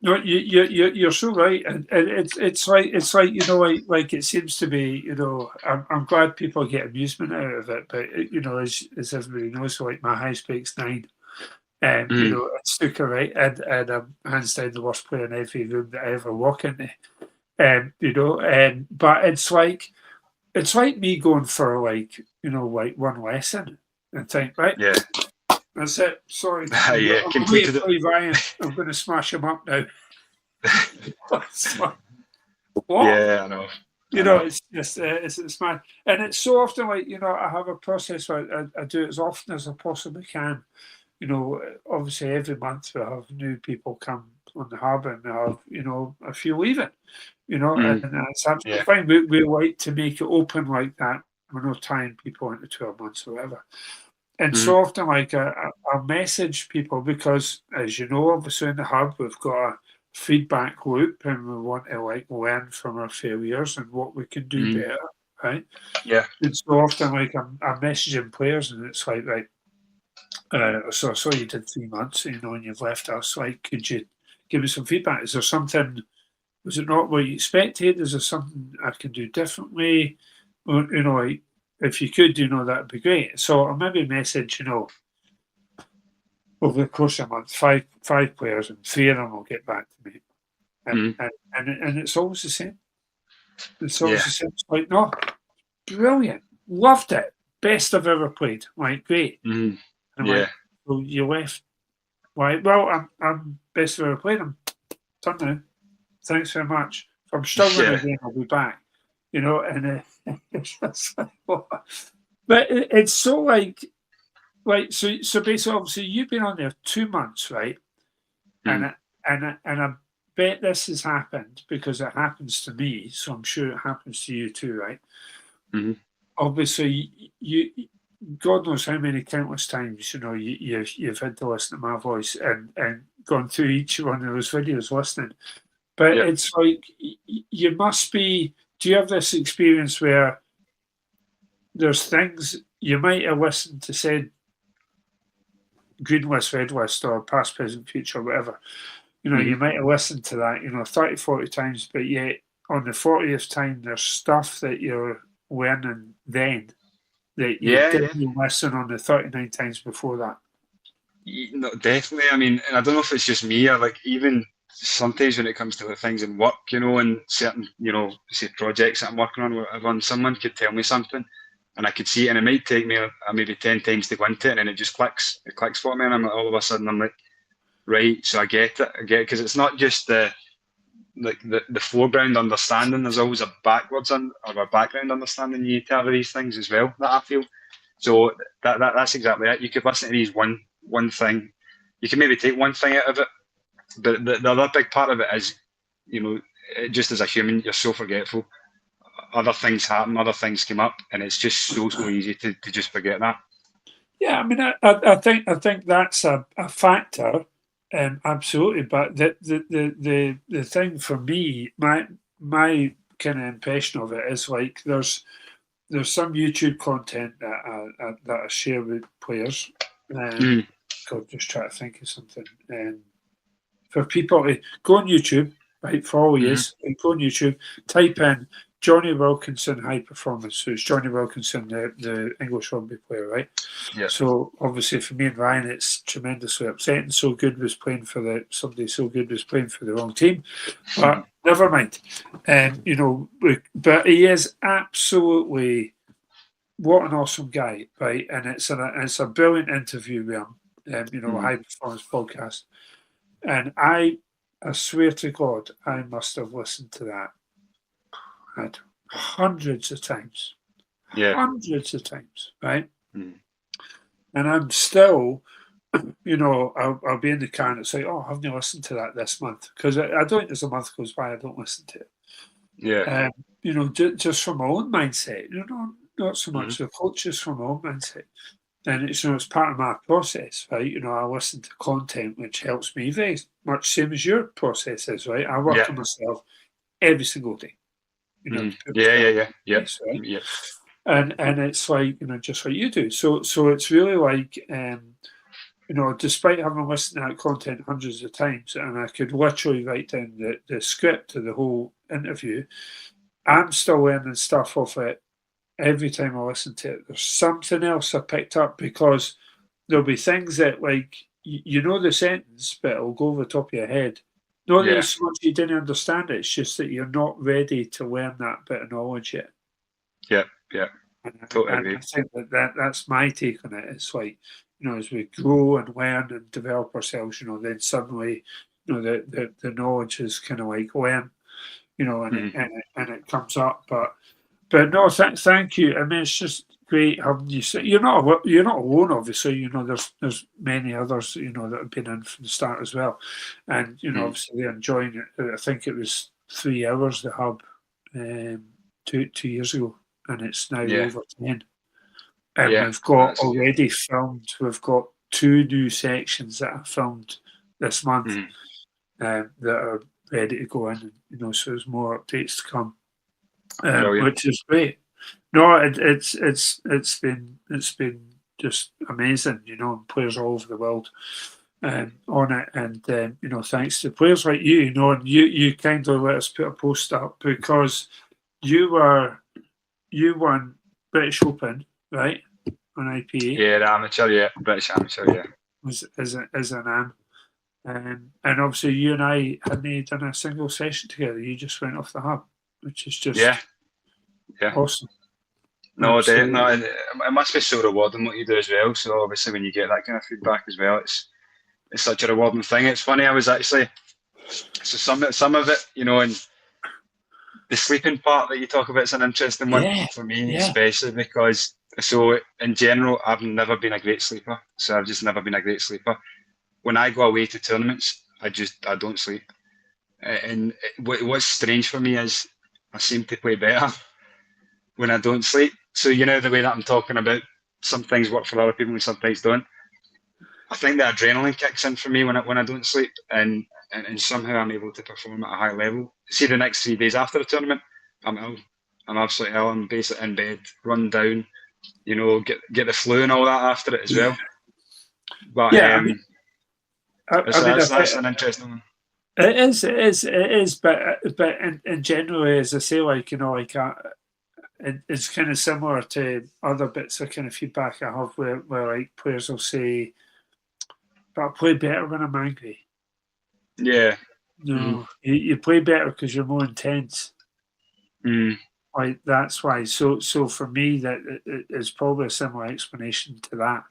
No, you're so right, and it's like like it seems to be. I'm glad people get amusement out of it, but as everybody knows, like my high stakes 9, it's super right, and I'm hands down the worst player in every room that I ever walk into. But it's like me going for like one lesson and think, right? Yeah. That's it. Sorry. Completed it. Ryan, I'm going to smash him up now. What? Yeah, I know. It's just it's mad, and it's so often like I have a process where I do it as often as I possibly can. Obviously every month we have new people come on the hub, and we have a few leaving. And that's absolutely fine. We like to make it open like that. We're not tying people into 12 months or whatever. And so often, like, I message people because, as you know, obviously in the hub, we've got a feedback loop, and we want to like learn from our failures and what we can do better, right? Yeah. And so often, like, I'm messaging players, and it's like, right, so I saw you did 3 months, and you've left us. Like, could you give me some feedback? Is there something? Was it not what you expected? Is there something I can do differently? Or, like, if you could, that'd be great. So I'll maybe message, over the course of a month, five players, and 3 of them will get back to me. And it's always the same. It's always the same. It's like, no, brilliant, loved it, best I've ever played. Like, great. And I'm like, well, you left Right. Well, I'm best ever played. I'm done now. Thanks very much. If I'm struggling again, I'll be back. And it's just like, what? But it's so like so basically, obviously, you've been on there 2 months, right? And I bet this has happened because it happens to me, so I'm sure it happens to you too, right? Mm-hmm. Obviously, you God knows how many countless times you've had to listen to my voice and gone through each one of those videos listening. But it's like you must be. Do you have this experience where there's things you might have listened to said green list, red list, or past, present, future, whatever? You might have listened to that, 30, 40 times, but yet on the 40th time, there's stuff that you're learning then that you didn't listen on the 39 times before that. No, definitely. I mean, and I don't know if it's just me or like even sometimes when it comes to things in work, and certain, say projects that I'm working on, whatever, and someone could tell me something and I could see it and it might take me maybe 10 times to go into it and then it just clicks. It clicks for me and I'm like, all of a sudden I'm like, right, so I get it. Because it's not just the foreground understanding. There's always a backwards or a background understanding you need to have of these things as well, that I feel. So that's exactly it. You could listen to these one thing. You can maybe take one thing out of it, but the other big part of it is, just as a human, you're so forgetful. Other things happen, other things come up, and it's just so easy to just forget that. Yeah, I mean, I think that's a factor, absolutely. But the thing for me, my kind of impression of it is like there's some YouTube content that I share with players. God, just try to think of something. For people to go on YouTube, right? For all years, go on YouTube, type in Johnny Wilkinson high performance. So it's Johnny Wilkinson, the English rugby player, right? Yeah. So obviously for me and Ryan, it's tremendously upsetting. Somebody so good was playing for the wrong team, but never mind. But he is absolutely what an awesome guy, right? And it's a brilliant interview with him. High performance podcast, and I swear to God, I must have listened to that hundreds of times. Yeah. Hundreds of times, right? And I'm still, I'll be in the car and it's like, oh, I haven't listened to that this month. Because I don't think there's a month goes by I don't listen to it. Yeah. Just from my own mindset, not so much the coaches, from my own mindset. And it's part of my process, right? I listen to content which helps me very much, same as your process is, right? I work on myself every single day. Yeah. Right? And it's like, just like you do. So it's really like, despite having listened to that content hundreds of times, and I could literally write down the script of the whole interview, I'm still learning stuff off it every time I listen to it. There's something else I picked up because there'll be things that, like, the sentence, but it'll go over the top of your head. Not that it's so much you didn't understand it, it's just that you're not ready to learn that bit of knowledge yet. Yeah. Totally agree. I think that's my take on it. It's like, as we grow and learn and develop ourselves, then suddenly, the knowledge is kind of like learn, and it comes up. But no, thank you. I mean, it's just great having you. You're not alone, obviously. There's many others, that have been in from the start as well, and obviously they're enjoying it. I think it was 3 hours the hub 2 years ago, and it's now over 10. And we've got already filmed. We've got 2 new sections that I filmed this month that are ready to go in. So there's more updates to come. Which is great. No, it's been just amazing, and players all over the world on it, and thanks to players like you, and you kindly let us put a post up because you won British Open, right, on IPA. Yeah, the amateur, British amateur, as an AM. And obviously you and I hadn't done a single session together. You just went off the hub, which is just awesome. No, it must be so rewarding what you do as well. So obviously when you get that kind of feedback as well, it's such a rewarding thing. It's funny. I was actually so some of it, and the sleeping part that you talk about is an interesting one for me, especially because so in general, I've never been a great sleeper. So I've just never been a great sleeper. When I go away to tournaments, I don't sleep. And what's strange for me is I seem to play better when I don't sleep. So the way that I'm talking about, some things work for other people and some things don't. I think the adrenaline kicks in for me when I don't sleep, and somehow I'm able to perform at a high level. See, the next 3 days after the tournament, I'm ill. I'm absolutely ill. I'm basically in bed, run down, get the flu and all that after it as well. But that's an interesting one. It is, but in generally, as I say, it's kind of similar to other bits of kind of feedback I have where like players will say, but I play better when I'm angry. Yeah. No, you play better because you're more intense. Like that's why. So for me, that it's probably a similar explanation to that.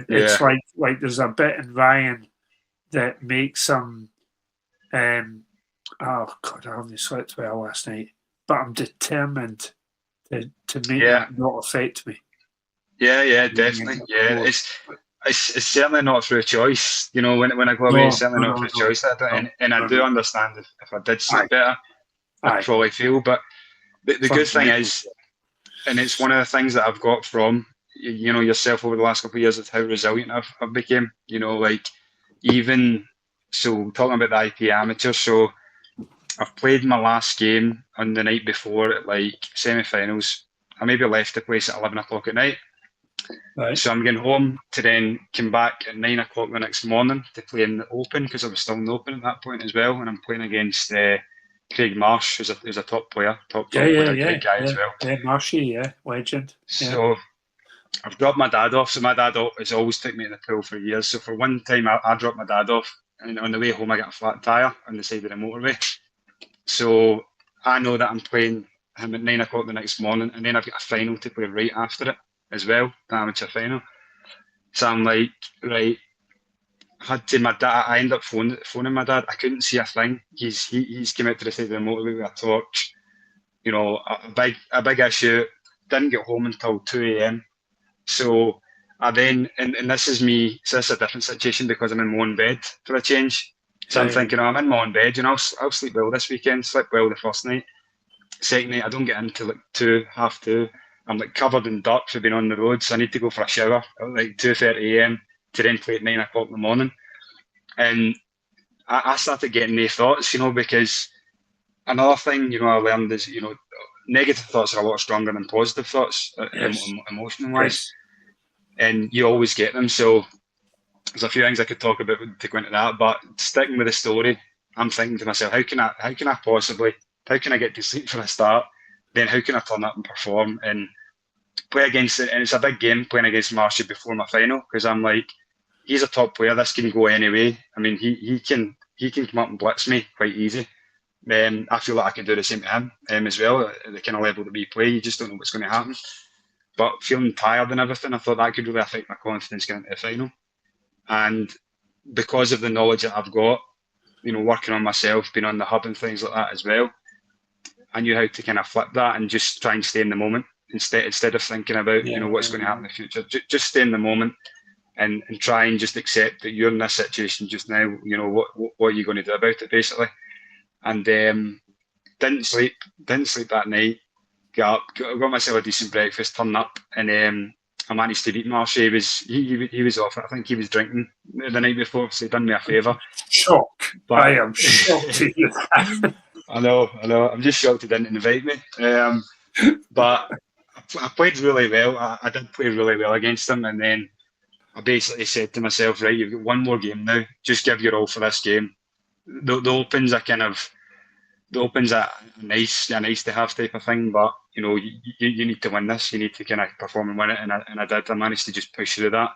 It's like there's a bit in Ryan that makes some. Oh God, I only slept well last night, but I'm determined to make that not affect me. Yeah, definitely. Yeah, it's certainly not through choice. When I go away, it's certainly not through choice. And I do understand if I did sleep better, I'd probably feel. But the good thing is, and it's one of the things that I've got from yourself over the last couple of years, is how resilient I've become. Like even so, talking about the IP amateur, so I've played my last game on the night before at like semi-finals. I maybe left the place at 11 o'clock at night. Right. So I'm getting home to then come back at 9 o'clock the next morning to play in the Open, because I was still in the Open at that point as well. And I'm playing against Craig Marsh, who's a top player, top player, great guy as well. Yeah, Marshy, legend. So I've dropped my dad off. So my dad has always took me in the pool for years. So for one time, I dropped my dad off, and on the way home, I got a flat tyre on the side of the motorway. So I know that I'm playing him at 9 o'clock the next morning, and then I've got a final to play right after it as well, the amateur final. So I'm like, right, my dad. I end up phoning my dad. I couldn't see a thing. He's come out to the side of the motorway with a torch. A big issue. Didn't get home until 2 a.m. So I then, and this is me. So this is a different situation because I'm in my own bed for a change. So I'm thinking, I'm in my own bed. I'll sleep well this weekend. Slept well the first night. Second night, I don't get into like 2:30. I'm like covered in dirt for being on the road, so I need to go for a shower at like 2:30 a.m. to then play at 9 o'clock in the morning. And I started getting these thoughts, because another thing, I learned is, negative thoughts are a lot stronger than positive thoughts, emotional wise, and you always get them. So there's a few things I could talk about to go into that, but sticking with the story, I'm thinking to myself, how can I get to sleep for a start? Then how can I turn up and perform and play against it? And it's a big game playing against Marshy before my final, because I'm like, he's a top player. This can go anyway. I mean, he can come up and blitz me quite easy. I feel like I can do the same to him as well. At the kind of level that we play, you just don't know what's going to happen. But feeling tired and everything, I thought that could really affect my confidence getting to the final. And because of the knowledge that I've got, working on myself, being on the hub and things like that as well, I knew how to kind of flip that and just try and stay in the moment instead of thinking about what's going to happen in the future. Just stay in the moment and try and just accept that you're in this situation just now. What are you going to do about it, basically? And didn't sleep that night. Got myself a decent breakfast, turned up, and I managed to beat Marshy. He was off. I think he was drinking the night before, so he done me a favour. Shock! But I am shocked to hear that. I know. I'm just shocked he didn't invite me. But I played really well. I did play really well against him, and then I basically said to myself, right, you've got one more game now. Just give your all for this game. The Open's a nice to have type of thing, but you need to win this. You need to kind of perform and win it, and I did. I managed to just push through that,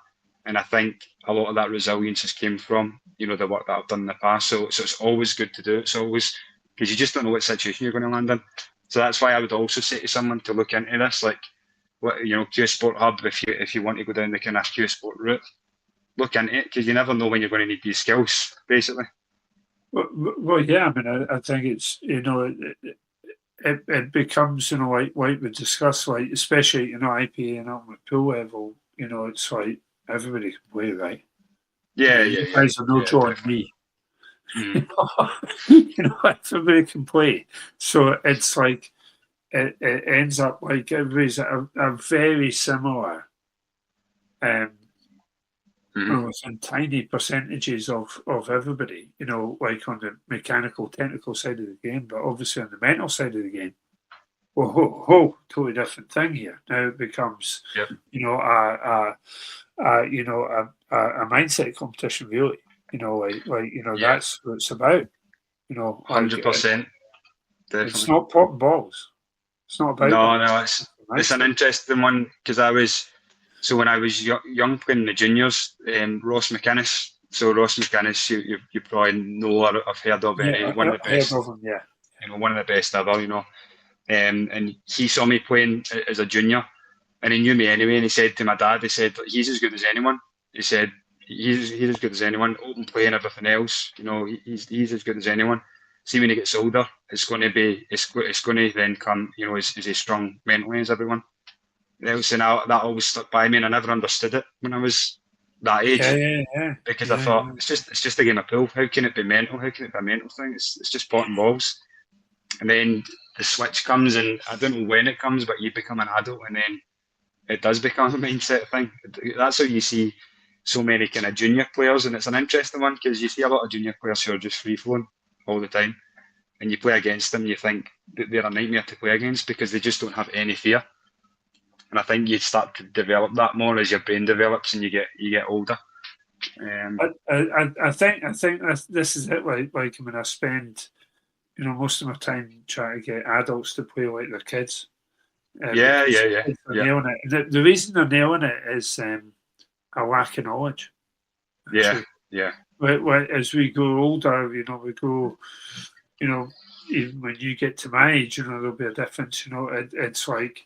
and I think a lot of that resilience has came from the work that I've done in the past. So it's always good to do. It's always, because you just don't know what situation you're going to land in. So that's why I would also say to someone to look into this, like Q Sport Hub, if you want to go down the kind of Q Sport route. look into it, because you never know when you're going to need these skills, basically. Well, yeah. I mean, I think it's, it becomes, like we discussed, like especially IPA and up at pool level, it's like everybody can play, right? Yeah, you guys are no John me. Everybody can play, so it's like it ends up like everybody's a very similar, within tiny percentages of everybody, like on the mechanical, technical side of the game, but obviously on the mental side of the game, well, totally different thing here. Now it becomes, a mindset competition, really. That's what it's about. 100%. It's not popping balls. It's not about no, it's an interesting one, because when I was young playing the juniors, Ross McInnes. So Ross McInnes, you probably know or have heard of. One of the best. Heard of him, yeah. One of the best ever. And he saw me playing as a junior, and he knew me anyway. And he said to my dad, he said, he's as good as anyone. He said, he's as good as anyone. Open play and everything else. He's as good as anyone. See, when he gets older, it's going to then come. Is he strong mentally as everyone else? And that always stuck by me, and I never understood it when I was that age. Yeah. Because I thought it's just a game of pool. How can it be mental? How can it be a mental thing? It's just potting balls. And then the switch comes, and I don't know when it comes, but you become an adult, and then it does become a mindset thing. That's how you see so many kind of junior players, and it's an interesting one, because you see a lot of junior players who are just free flowing all the time, and you play against them, you think that they're a nightmare to play against because they just don't have any fear. And I think you start to develop that more as your brain develops and you get older. I think this is it. Like I mean, I spend most of my time trying to get adults to play like their kids. Yeah. They're nailing it. The reason they're nailing it is a lack of knowledge. Actually. Yeah. As we grow older, we go, even when you get to my age, there'll be a difference. It's like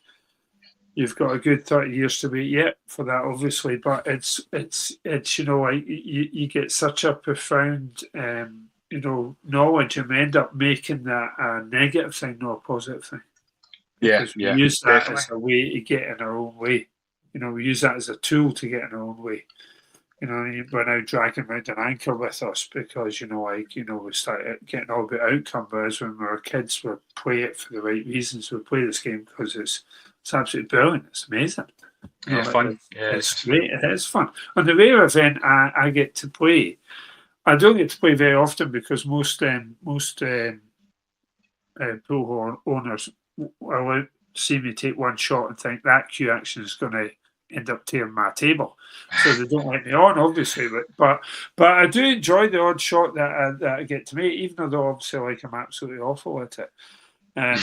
you've got a good 30 years to wait yet for that, obviously, but it's like you get such a profound knowledge, and we end up making that a negative thing, not a positive thing. Because we use that definitely as a way to get in our own way. We use that as a tool to get in our own way. We're now dragging around an anchor with us because, we start getting all about outcome, whereas when we were kids, we play it for the right reasons. We play this game because it's absolutely brilliant. It's amazing. Fun. It's great. It is fun. On the rare event I get to play, I don't get to play very often because most pool owners will see me take one shot and think that cue action is going to end up tearing my table, so they don't let me on, obviously. But I do enjoy the odd shot that I get to make, even though obviously I'm absolutely awful at it. But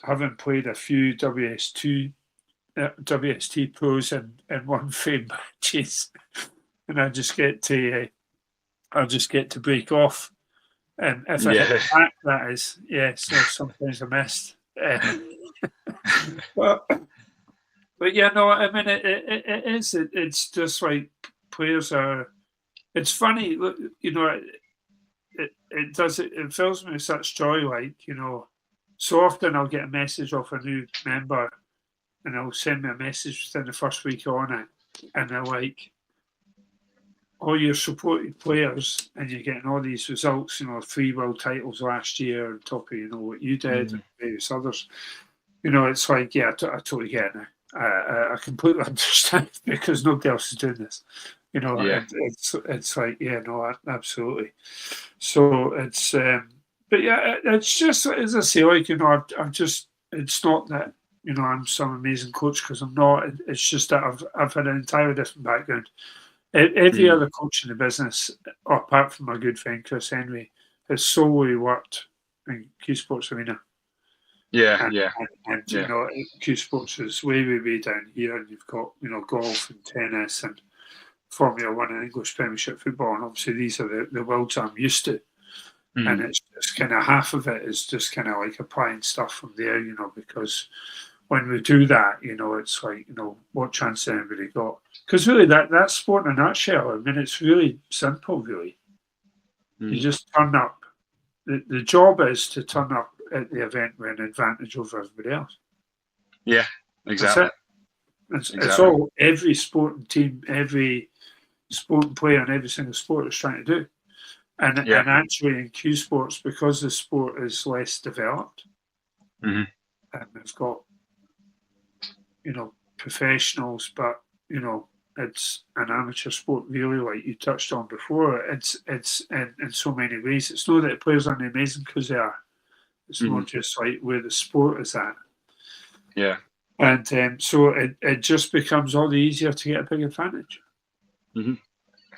having played a few WST pros in one frame matches, and I just get to break off. If I hit the back, that is, so sometimes I missed. But yeah, no, I mean, it is. It's just like players are. It's funny, it fills me with such joy. So often I'll get a message off a new member, and they'll send me a message within the first week on it, and they're like, all your supported players, and you're getting all these results, 3 world titles last year on top of what you did and various others. It's like, I totally get it now. I completely understand because nobody else is doing this. It's like, absolutely. So it's, but it's just, as I say, I'm just, it's not that, I'm some amazing coach, because I'm not. It's just that I've had an entirely different background. Every other coach in the business, apart from my good friend Chris Henry, has solely worked in Q Sports Arena. And Q Sports is way down here, and you've got golf and tennis and Formula One and English Premiership football, and obviously these are the worlds I'm used to. And it's just kind of half of it is just kind of like applying stuff from there, because when we do that, it's like, what chance has anybody got? Because really, that's sport in a nutshell. I mean, it's really simple, really. You just turn up. The job is to turn up at the event with an advantage over everybody else. Yeah, exactly. It's all every sporting team, every sporting player in every single sport is trying to do. And actually in Q sports, because the sport is less developed, and it's got, professionals, but, it's an amateur sport, really, like you touched on before. It's in so many ways. It's not that the players aren't amazing, because they are. It's not just like where the sport is at. Yeah. And so it just becomes all the easier to get a big advantage.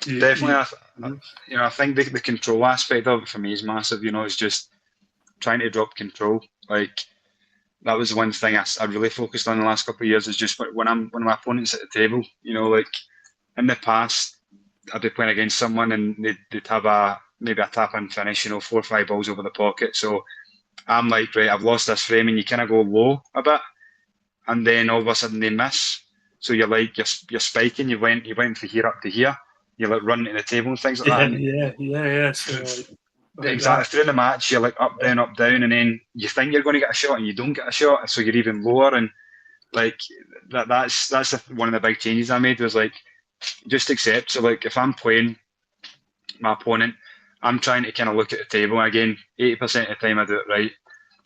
Definitely, I think the control aspect of it for me is massive. It's just trying to drop control. Like, that was one thing I really focused on the last couple of years, is just when my opponents at the table, like in the past, I'd be playing against someone and they'd have maybe a tap and finish, 4 or 5 balls over the pocket. So I'm like, right, I've lost this frame, and you kind of go low a bit, and then all of a sudden they miss. So you're like, you're spiking, you went from here up to here, you're like running to the table and things like that. Yeah. So, exactly. Through the match, you're like up, down, and then you think you're going to get a shot and you don't get a shot, so you're even lower. And like that's one of the big changes I made, was like, just accept. So like, if I'm playing my opponent, I'm trying to kind of look at the table. And again, 80% of the time I do it right.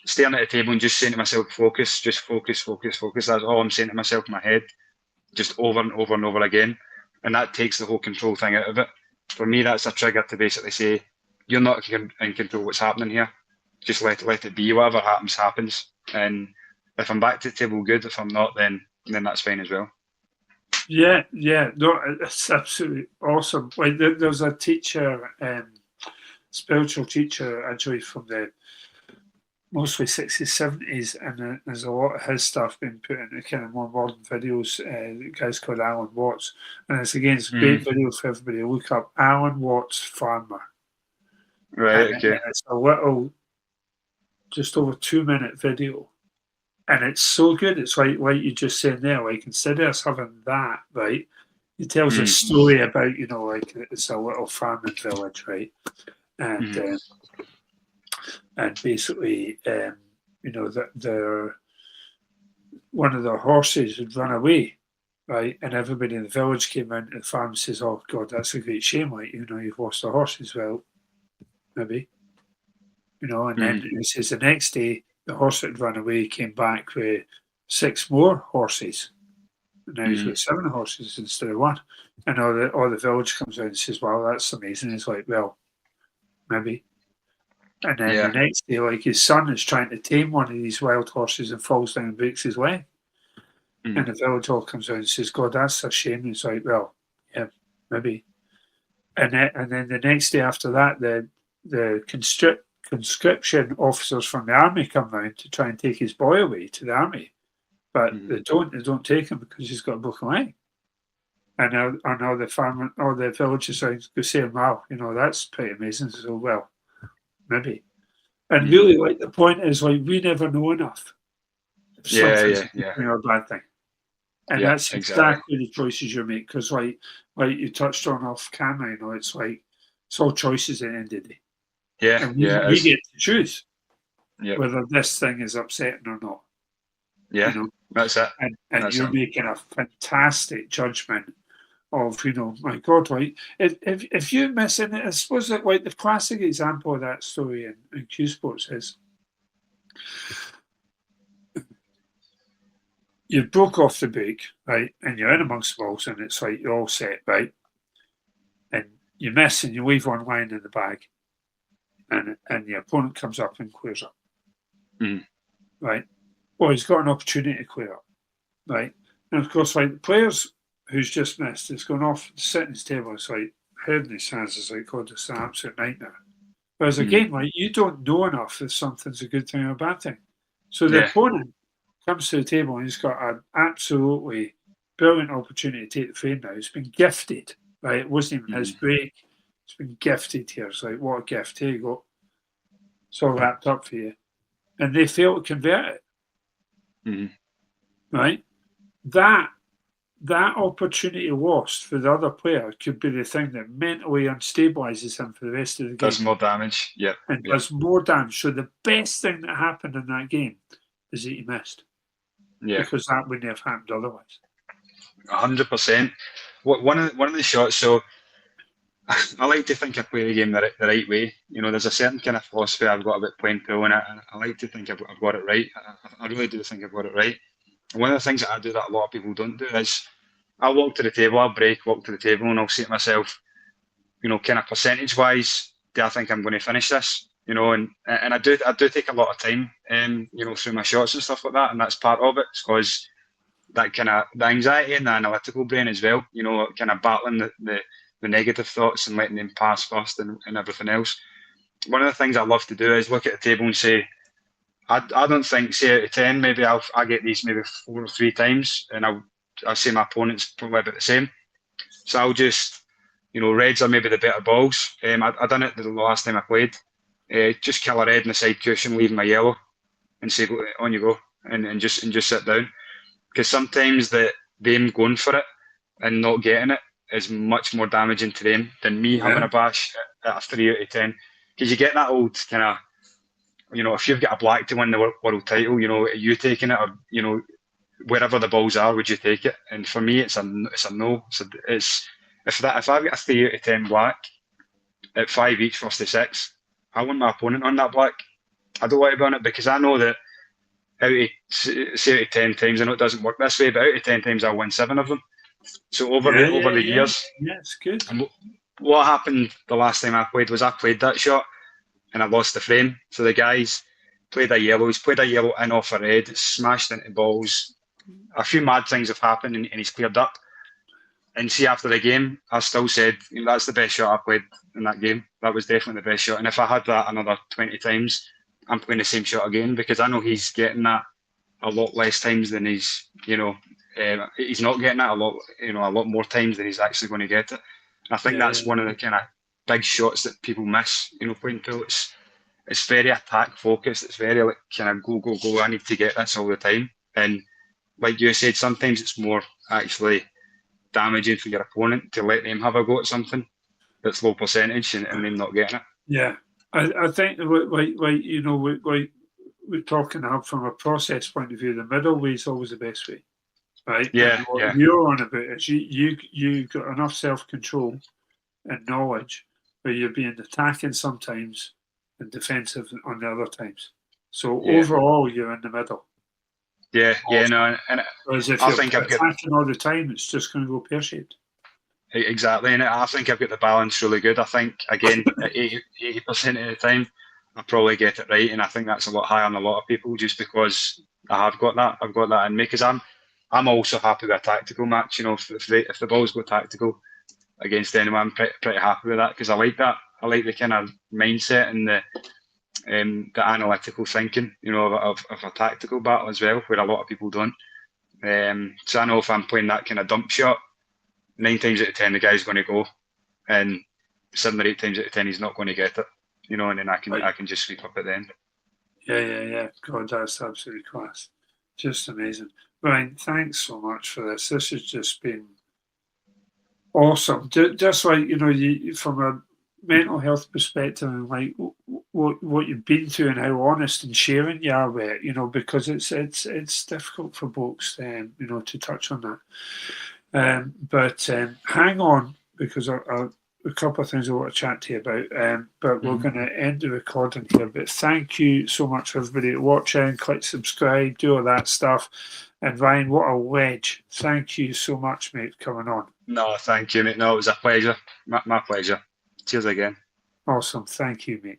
Staring at the table and just saying to myself, focus, just focus, focus, focus. That's all I'm saying to myself in my head, just over and over and over again. And that takes the whole control thing out of it. For me, that's a trigger to basically say, you're not in control of what's happening here. Just let it be. Whatever happens. And if I'm back to the table, good. If I'm not, then that's fine as well. Yeah. No, it's absolutely awesome. Like, there's a teacher, spiritual teacher, actually, from the mostly 60s, 70s, and there's a lot of his stuff being put into kind of more modern videos. The guy's called Alan Watts, and it's a great video for everybody to look up. Alan Watts Farmer. Right, okay. And it's a little, just over 2-minute video, and it's so good. It's like you just saying there, like, instead of us having that, right, he tells a story about, like, it's a little farming village, right, and basically, that one of their horses had run away, right, and everybody in the village came into the farm and says, "Oh God, that's a great shame, like, you've lost the horses." Well, maybe. And then he says the next day the horse that had run away came back with 6 more horses, and now he's got 7 horses instead of 1. And all the village comes out and says, "Wow, that's amazing." He's like, "Well, maybe." And then the next day, like, his son is trying to tame one of these wild horses and falls down and breaks his leg. And the village all comes out and says, "God, that's a shame." And he's like, "Well, yeah, maybe." And then the next day after that, the conscription officers from the army come round to try and take his boy away to the army, but they don't take him because he's got a broken leg. And all the villagers are saying, "Wow, that's pretty amazing." So, well, maybe. And really, like, the point is, like, we never know enough if something's a good thing or a bad thing. And that's exactly the choices you make. Because, like you touched on off camera, it's like, it's all choices at the end of the day. Yeah, and we get to choose whether this thing is upsetting or not. Yeah, that's it. And you're making a fantastic judgment of, my God, like, if you miss it, I suppose that, like, the classic example of that story in Q Sports is, you broke off the break, right, and you're in amongst the balls, and it's like you're all set, right, and you miss and you leave one lying in the bag, and the opponent comes up and clears up, right? Well, he's got an opportunity to clear up, right? And of course, like, the players who's just missed, it's going off the sitting table. It's like, head in his hands. It's like, God, it's an absolute nightmare. Whereas again, like, you don't know enough if something's a good thing or a bad thing. So the opponent comes to the table and he's got an absolutely brilliant opportunity to take the frame now. He's been gifted, right? It wasn't even his break. It's been gifted here. It's like, what a gift. Here you go. It's all wrapped up for you. And they fail to convert it. right? That opportunity lost for the other player could be the thing that mentally unstabilizes him for the rest of the game. Does more damage, yeah. And does more damage. So the best thing that happened in that game is that he missed. Yeah. Because that wouldn't have happened otherwise. 100%. One of the shots, so I like to think I play the game the right way. There's a certain kind of philosophy I've got about playing pool, and I like to think I've got it right. I really do think I've got it right. And one of the things that I do that a lot of people don't do is I'll walk to the table, I'll walk to the table, and I'll say to myself, kind of percentage-wise, do I think I'm going to finish this? And I do take a lot of time, through my shots and stuff like that, and that's part of it, because that kind of the anxiety and the analytical brain as well, kind of battling the negative thoughts and letting them pass first and everything else. One of the things I love to do is look at the table and say, I don't think, say out of 10, maybe I get these maybe 4 or 3 times, and I'll say my opponent's probably about the same. So I'll just, reds are maybe the better balls. I done it the last time I played. Just kill a red in the side cushion, leave my yellow, and say, on you go, and just sit down. Because sometimes them going for it and not getting it is much more damaging to them than me having a bash at a 3 out of 10. Because you get that old kind of, if you've got a black to win the world title, are you taking it, or wherever the balls are, would you take it? And for me, it's a no. If I've got a 3 out of 10 black at 5 each, first to 6, I want my opponent on that black. I don't want to be on it, because I know that out of 10 times, I know it doesn't work this way, but out of 10 times I'll win 7 of them. So over the years, it's good. And what happened the last time I played was I played that shot and I lost the frame. So the guys played a yellow. He's played a yellow in off a red. It's smashed into balls. A few mad things have happened, and he's cleared up. And see, after the game, I still said, that's the best shot I played in that game. That was definitely the best shot. And if I had that another 20 times, I'm playing the same shot again, because I know he's getting that a lot less times than he's not getting that a lot more times than he's actually going to get it. And I think that's one of the kind of big shots that people miss, playing pool. It's very attack focused. It's very like kind of go. I need to get this all the time. And like you said, sometimes it's more actually damaging for your opponent to let them have a go at something that's low percentage and them not getting it. Yeah, I think we're talking up from a process point of view. The middle way is always the best way, right? Yeah, what you're on about is you got enough self-control and knowledge where you're being attacking sometimes and defensive on the other times. So overall, you're in the middle. Yeah, no, and whereas if you're attacking all the time, it's just going to go pear-shaped. Exactly, and I think I've got the balance really good. I think, again, at 80% of the time, I probably get it right, and I think that's a lot higher than a lot of people, just because I have got that. I've got that in me, because I'm also happy with a tactical match. If the balls go tactical against anyone, I'm pretty happy with that, because I like that. I like the kind of mindset and the analytical thinking, of a tactical battle as well, where a lot of people don't. So I know if I'm playing that kind of dump shot, 9 times out of 10 the guy's going to go, and 7 or 8 times out of 10 he's not going to get it, and then I can just sweep up at the end. Yeah. God, that's absolutely class. Just amazing. Ryan, thanks so much for this. This has just been awesome. Just like, from a mental health perspective, and like what you've been through and how honest and sharing you are with it, because it's difficult for blokes to touch on that. But hang on, because a couple of things I want to chat to you about, but we're going to end the recording here. But thank you so much for everybody watching. Click subscribe, do all that stuff. And Ryan, what a wedge. Thank you so much, mate, for coming on. No, thank you, mate. No, it was a pleasure. My pleasure. Cheers again. Awesome. Thank you, mate.